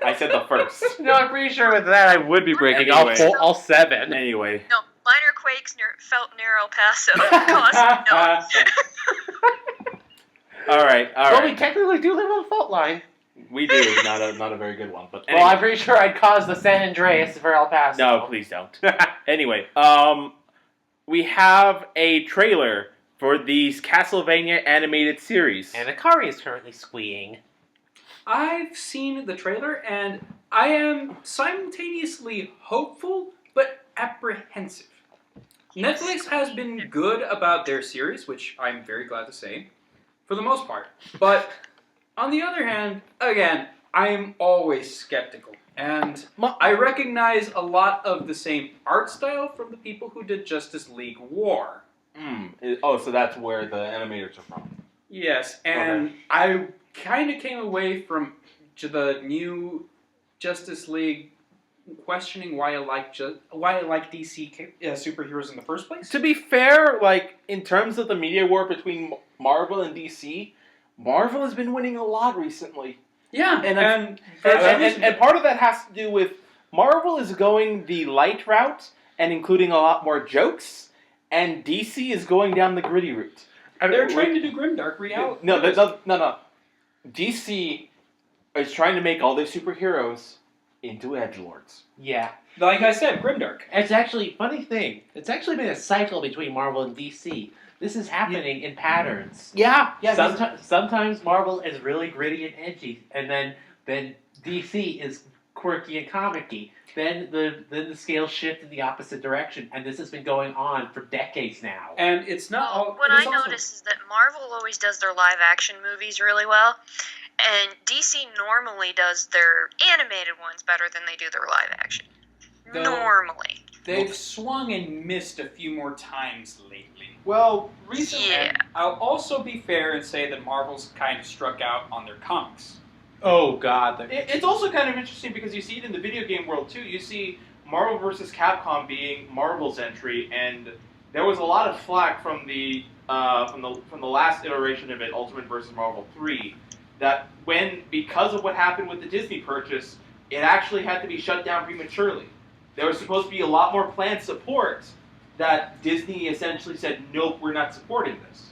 I said the first. No, I'm pretty sure with that I would be breaking Anyway. all seven. Anyway. No, minor quakes felt near El Paso. Caused no. All right. Well, we technically do live on the fault line. We do. Not a very good one. But Well, anyway. I'm pretty sure I'd cause the San Andreas for El Paso. No, please don't. Anyway, we have a trailer for the Castlevania animated series. And Akari is currently squeeing. I've seen the trailer, and I am simultaneously hopeful but apprehensive. Netflix has been good about their series, which I'm very glad to say, for the most part. But on the other hand, again, I am always skeptical. And I recognize a lot of the same art style from the people who did Justice League War. So that's where the animators are from. Yes, and I kind of came away from the new Justice League questioning why I like DC superheroes in the first place. To be fair, like in terms of the media war between Marvel and DC, Marvel has been winning a lot recently. Yeah, And part of that has to do with Marvel is going the light route and including a lot more jokes, and DC is going down the gritty route. They're trying to do grimdark reality. No. DC is trying to make all their superheroes into edgelords. Yeah. Like I said, grimdark. It's actually, funny thing, it's actually been a cycle between Marvel and DC. This is happening in patterns. Yeah. Sometimes Marvel is really gritty and edgy, and then DC is quirky and comic-y. Then the scales shift in the opposite direction, and this has been going on for decades now. And it's not all... What I notice is that Marvel always does their live-action movies really well, and DC normally does their animated ones better than they do their live-action. Normally. They've swung and missed a few more times lately. Well, Recently, Yeah. I'll also be fair and say that Marvel's kind of struck out on their comics. Oh God! It's also kind of interesting because you see it in the video game world too. You see Marvel vs. Capcom being Marvel's entry, and there was a lot of flack from the last iteration of it, Ultimate vs. Marvel 3, that because of what happened with the Disney purchase, it actually had to be shut down prematurely. There was supposed to be a lot more planned support that Disney essentially said, nope, we're not supporting this,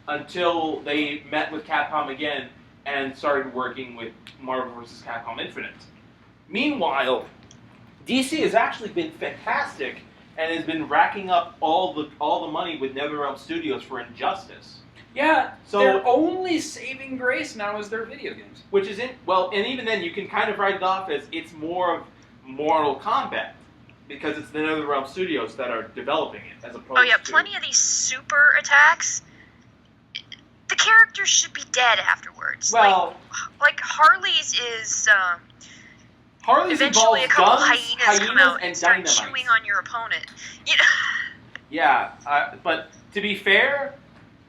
until they met with Capcom again and started working with Marvel vs. Capcom Infinite. Meanwhile, DC has actually been fantastic and has been racking up all the money with NetherRealm Studios for Injustice. Yeah, So- their only saving grace now is their video games. Which is and even then you can kind of write it off as it's more of Mortal Kombat, because it's the NetherRealm Studios that are developing it, as opposed to... Oh yeah, plenty of these super attacks, the characters should be dead afterwards. Well, Like Harley's is, Harley's eventually a involves couple guns, hyenas come out and and start dynamite. chewing on your opponent. You know? Yeah, but to be fair,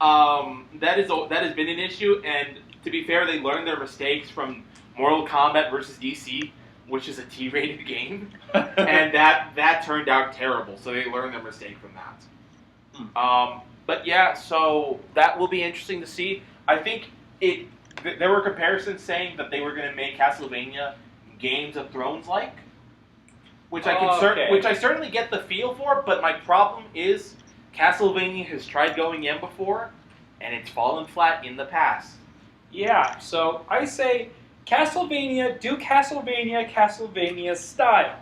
that has been an issue, and to be fair, they learned their mistakes from Mortal Kombat versus DC, which is a T-rated game, and that turned out terrible. So they learned their mistake from that. But yeah, so that will be interesting to see. I think there were comparisons saying that they were going to make Castlevania Games of Thrones like, which I certainly get the feel for. But my problem is Castlevania has tried going in before, and it's fallen flat in the past. Yeah, so I say Castlevania, do Castlevania style.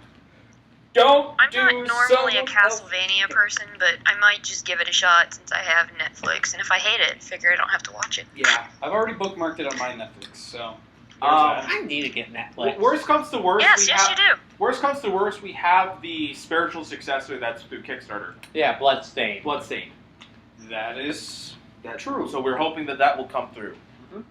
I'm do not normally a some of- Castlevania person, but I might just give it a shot since I have Netflix, and if I hate it, figure I don't have to watch it. Yeah, I've already bookmarked it on my Netflix, so... I need to get Netflix. Worst comes to worst, Yes, you do. Worst comes to worst, we have the spiritual successor that's through Kickstarter, Yeah, Bloodstained. Bloodstained. That's True. So we're hoping that will come through.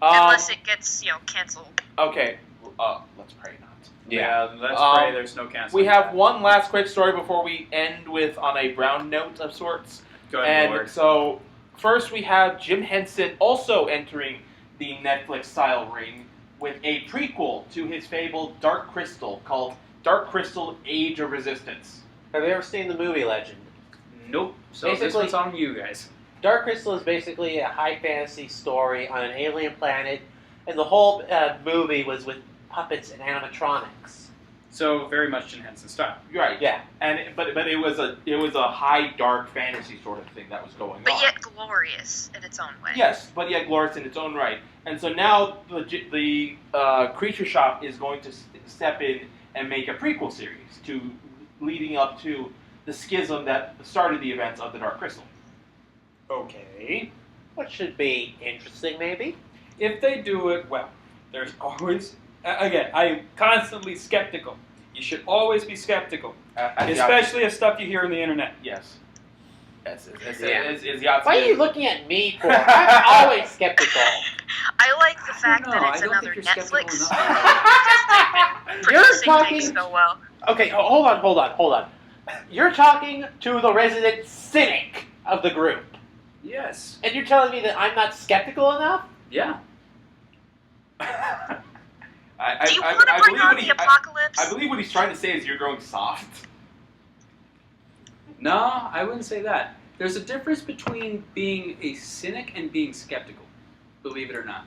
Unless it gets, canceled. Okay. Let's pray not. Let's pray there's no canceling. We have one last quick story before we end with on a brown note of sorts. Good and Lord. So, first we have Jim Henson also entering the Netflix-style ring with a prequel to his fabled Dark Crystal called Dark Crystal Age of Resistance. Have you ever seen the movie Legend? Nope. So this Basically- one's on you guys. Dark Crystal is basically a high fantasy story on an alien planet, and the whole movie was with puppets and animatronics. So very much Jim Henson style. Right. Yeah. But it was a high dark fantasy sort of thing that was going on. But yet glorious in its own way. Yes, but yet glorious in its own right. And so now the Creature Shop is going to step in and make a prequel series leading up to the schism that started the events of the Dark Crystal. Okay. Which should be interesting, maybe. If they do it well, there's always... Again, I'm constantly skeptical. You should always be skeptical. Especially of stuff you hear on the internet. Yes. Yes. Why are you looking at me for? I'm always skeptical. I like the fact that it's I don't another think you're skeptical Netflix. enough. You're Producing talking- things so well. Okay, hold on. You're talking to the resident cynic of the group, Yes. and you're telling me that I'm not skeptical enough? Yeah. Do you want to bring on the apocalypse? I believe what he's trying to say is you're growing soft. No, I wouldn't say that. There's a difference between being a cynic and being skeptical. Believe it or not.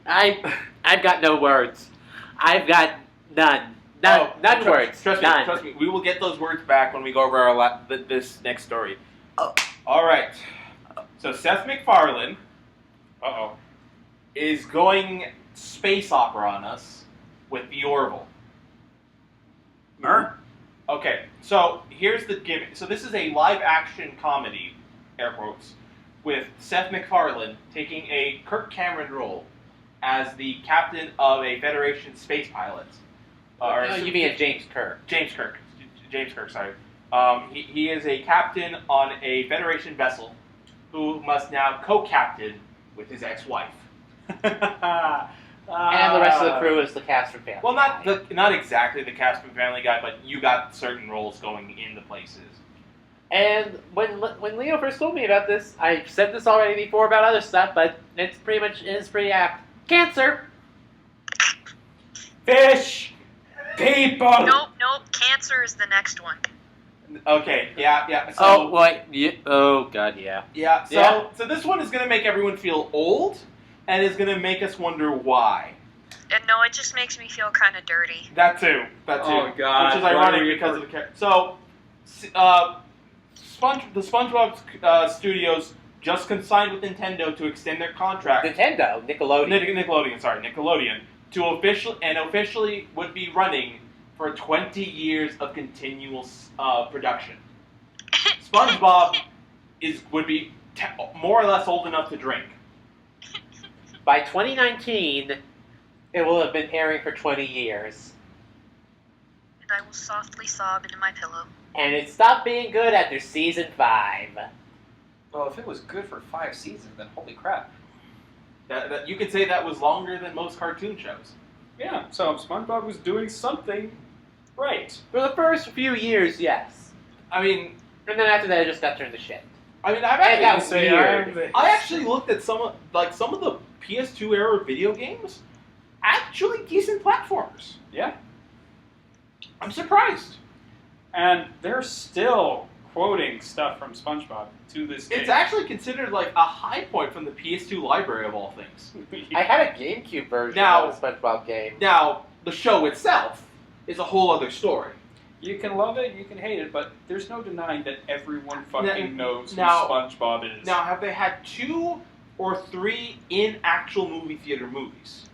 I've got no words. I've got none. None words. Trust me. We will get those words back when we go over this next story. Oh. All right. So Seth MacFarlane is going space opera on us with the Orville. Okay, so here's the gimmick. So this is a live-action comedy, air quotes, with Seth MacFarlane taking a Kirk Cameron role as the captain of a Federation space pilot. You mean James Kirk? James Kirk, sorry. He is a captain on a Federation vessel who must now co-captain with his ex-wife. And the rest of the crew is the cast from Family Well, Guy. not exactly the cast from Family Guy, but you got certain roles going into places. And when Leo first told me about this, I said this already before about other stuff, but it's pretty apt. Cancer. Fish! People! Nope. Cancer is the next one. Okay, yeah. So, Oh, what? Yeah. Oh, God, yeah. Yeah, Yeah. so this one is going to make everyone feel old, and is going to make us wonder why. And no, it just makes me feel kind of dirty. That too. Oh, God. Which is What ironic are you because of the character. So, the SpongeBob Studios just consigned with Nintendo to extend their contract. Nickelodeon. Nickelodeon, to officially would be running for 20 years of continuous production. SpongeBob would be more or less old enough to drink. By 2019, it will have been airing for 20 years. And I will softly sob into my pillow. And it stopped being good after season 5. Well, if it was good for 5 seasons, then holy crap. That you could say that was longer than most cartoon shows. Yeah, so SpongeBob was doing something right. For the first few years, yes. I mean, And then after that, it just got turned to shit. I've And that was actually, weird. I actually looked at some of the PS2 era video games. Actually, decent platformers. Yeah. I'm surprised. And they're still quoting stuff from SpongeBob to this day. It's actually considered like a high point from the PS2 library of all things. I had a GameCube version Now- of the SpongeBob game. Now, the show itself is a whole other story. You can love it, you can hate it, but there's no denying that everyone fucking knows who now- SpongeBob is. Now, have they had 2 or 3 in actual movie theater movies?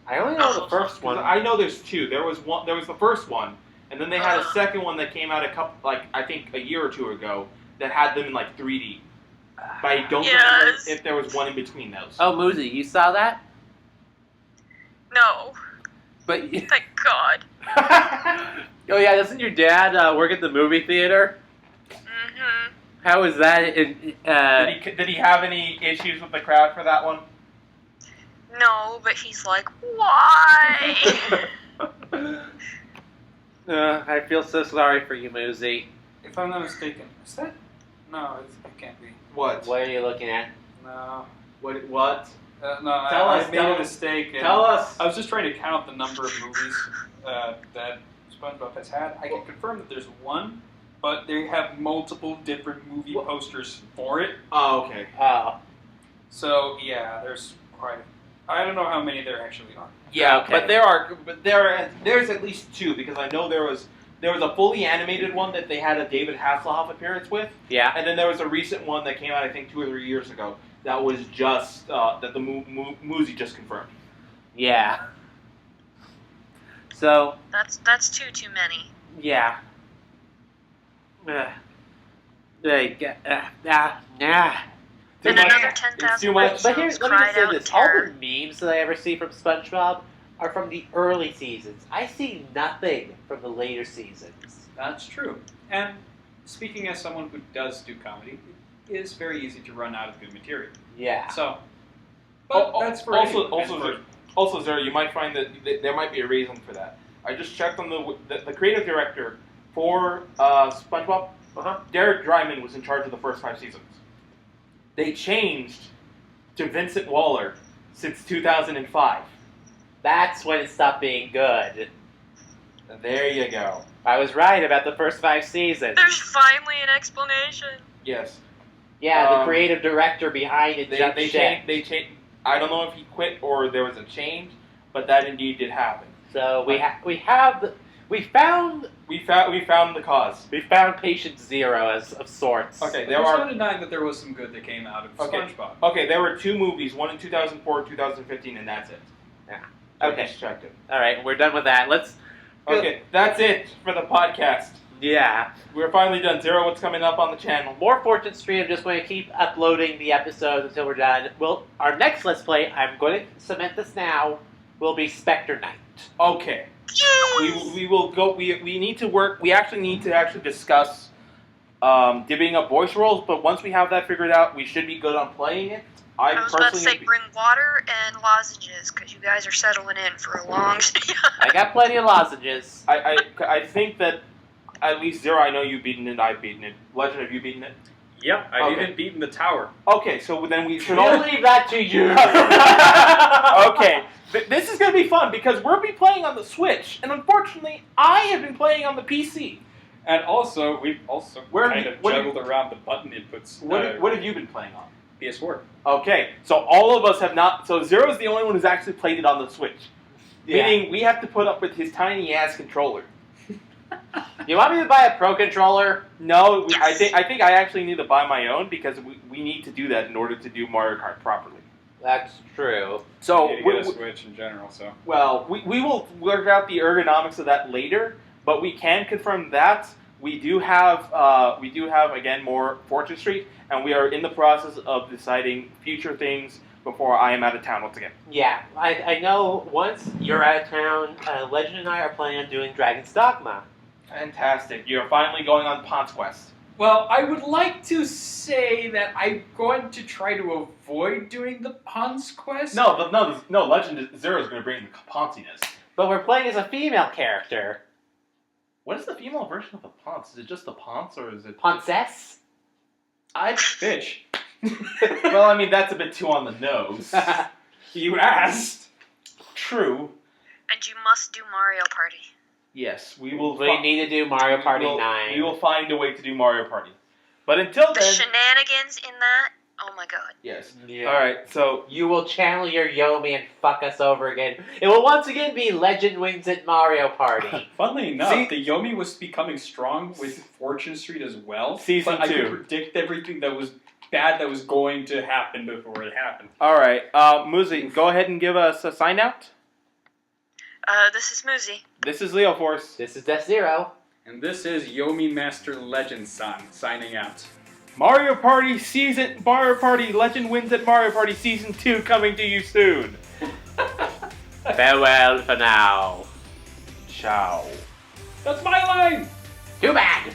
I only know the first 'Cause one. I know there's 2. There was one. There was the first one, and then they had a second one that came out I think a year or 2 ago that had them in like 3D. But I don't remember Yes. if there was one in between those. Oh, Muzi, you saw that? No. But Thank God. oh yeah, doesn't your dad work at the movie theater? Mm-hmm. How was that? Did he have any issues with the crowd for that one? No, but he's like, why? I feel so sorry for you, Muzi. If I'm not mistaken, is that? No, it can't be. What? What are you looking at? No. What? No, Tell I us, made tell a us. mistake. And Tell us. I was just trying to count the number of movies that SpongeBob has had. I can confirm that there's one, but they have multiple different movie posters for it. Oh, okay. Oh. So yeah, there's quite. I don't know how many there actually are. Yeah, Okay. but there's at least two because I know there was a fully animated one that they had a David Hasselhoff appearance with, Yeah. and then there was a recent one that came out I think 2 or 3 years ago that was just that the Muzi just confirmed. Yeah. So, That's too many. yeah. And much. another It's 10,000 too much. But here, episodes let me cried just say out in this. All terror. the memes that I ever see from SpongeBob are from the early seasons. I see nothing from the later seasons. That's true. And speaking as someone who does do comedy, it is very easy to run out of good material. Yeah. So, but that's for Also, Zero, you might find that there might be a reason for that. I just checked on the creative director for SpongeBob. Derek Dryman was in charge of the first 5 seasons. They changed to Vincent Waller since 2005. That's when it stopped being good. There you go. I was right about the first 5 seasons. There's finally an explanation. Yes. Yeah, the creative director behind it jumped They ship. changed. I don't know if he quit or there was a change, but that indeed did happen. So we found the cause. patient zero of sorts. Okay, There's no denying that there was some good that came out of SpongeBob. Okay, there were 2 movies, one in 2004, 2015, and that's it. Yeah. I Okay. just checked it. All right, we're done with that. Let's. Okay, that's it for the podcast. Yeah. We're finally done. Zero, what's coming up on the channel? More Fortune Stream. I'm just going to keep uploading the episodes until we're done. Our next Let's Play, I'm going to cement this now, will be Spectre Knight. Okay. We will go. We need to work. We actually need to discuss divvying up voice roles. But once we have that figured out, we should be good on playing it. I was about to say bring water and lozenges because you guys are settling in for a long time. I got plenty of lozenges. I think that at least Zero. I know you've beaten it. I've beaten it. Legend, have you beaten it? Yep, I've Okay. even beaten the tower. Okay, so then we should We'll all leave that to you. Okay, this is going to be fun because we'll be playing on the Switch, and unfortunately, I have been playing on the PC. And also, we've also kind of juggled around the button inputs. What have you been playing on? PS4. Okay, so all of us have not. So Zero's the only one who's actually played it on the Switch. Yeah. Meaning we have to put up with his tiny ass controller. You want me to buy a Pro Controller? No, Yes. I think I actually need to buy my own because we need to do that in order to do Mario Kart properly. That's true. So You need to get a Switch in general, so. well, we will work out the ergonomics of that later, but we can confirm that we do have again more Fortune Street, and we are in the process of deciding future things before I am out of town once again. Yeah, I know once you're out of town, Legend and I are planning on doing Dragon's Dogma. Fantastic! You're finally going on Ponce Quest. Well, I would like to say that I'm going to try to avoid doing the Ponce quest. No, Legend Zero is going to bring the Ponciness. But we're playing as a female character. What is the female version of the Ponce? Is it just the Ponce or is it Poncess? Bitch. Well, I mean that's a bit too on the nose. You asked. True. And you must do Mario Party. Yes, we will. We need to do Mario Party 9. We will find a way to do Mario Party. But until The then, shenanigans in that, oh my god. yes. Yeah. All right, so You will channel your Yomi and fuck us over again. It will once again be Legend wins at Mario Party. Funnily enough, See- the Yomi was becoming strong with Fortune Street as well. Season but I 2. could predict everything that was bad that was going to happen before it happened. all right, Muzi, go ahead and give us a sign out. This is Muzi. This is Leo Force. This is Death Zero. And this is Yomi Master Legend Son signing out. Mario Party Legend wins at Mario Party Season 2 coming to you soon. Farewell for now. Ciao. That's my line! Too bad.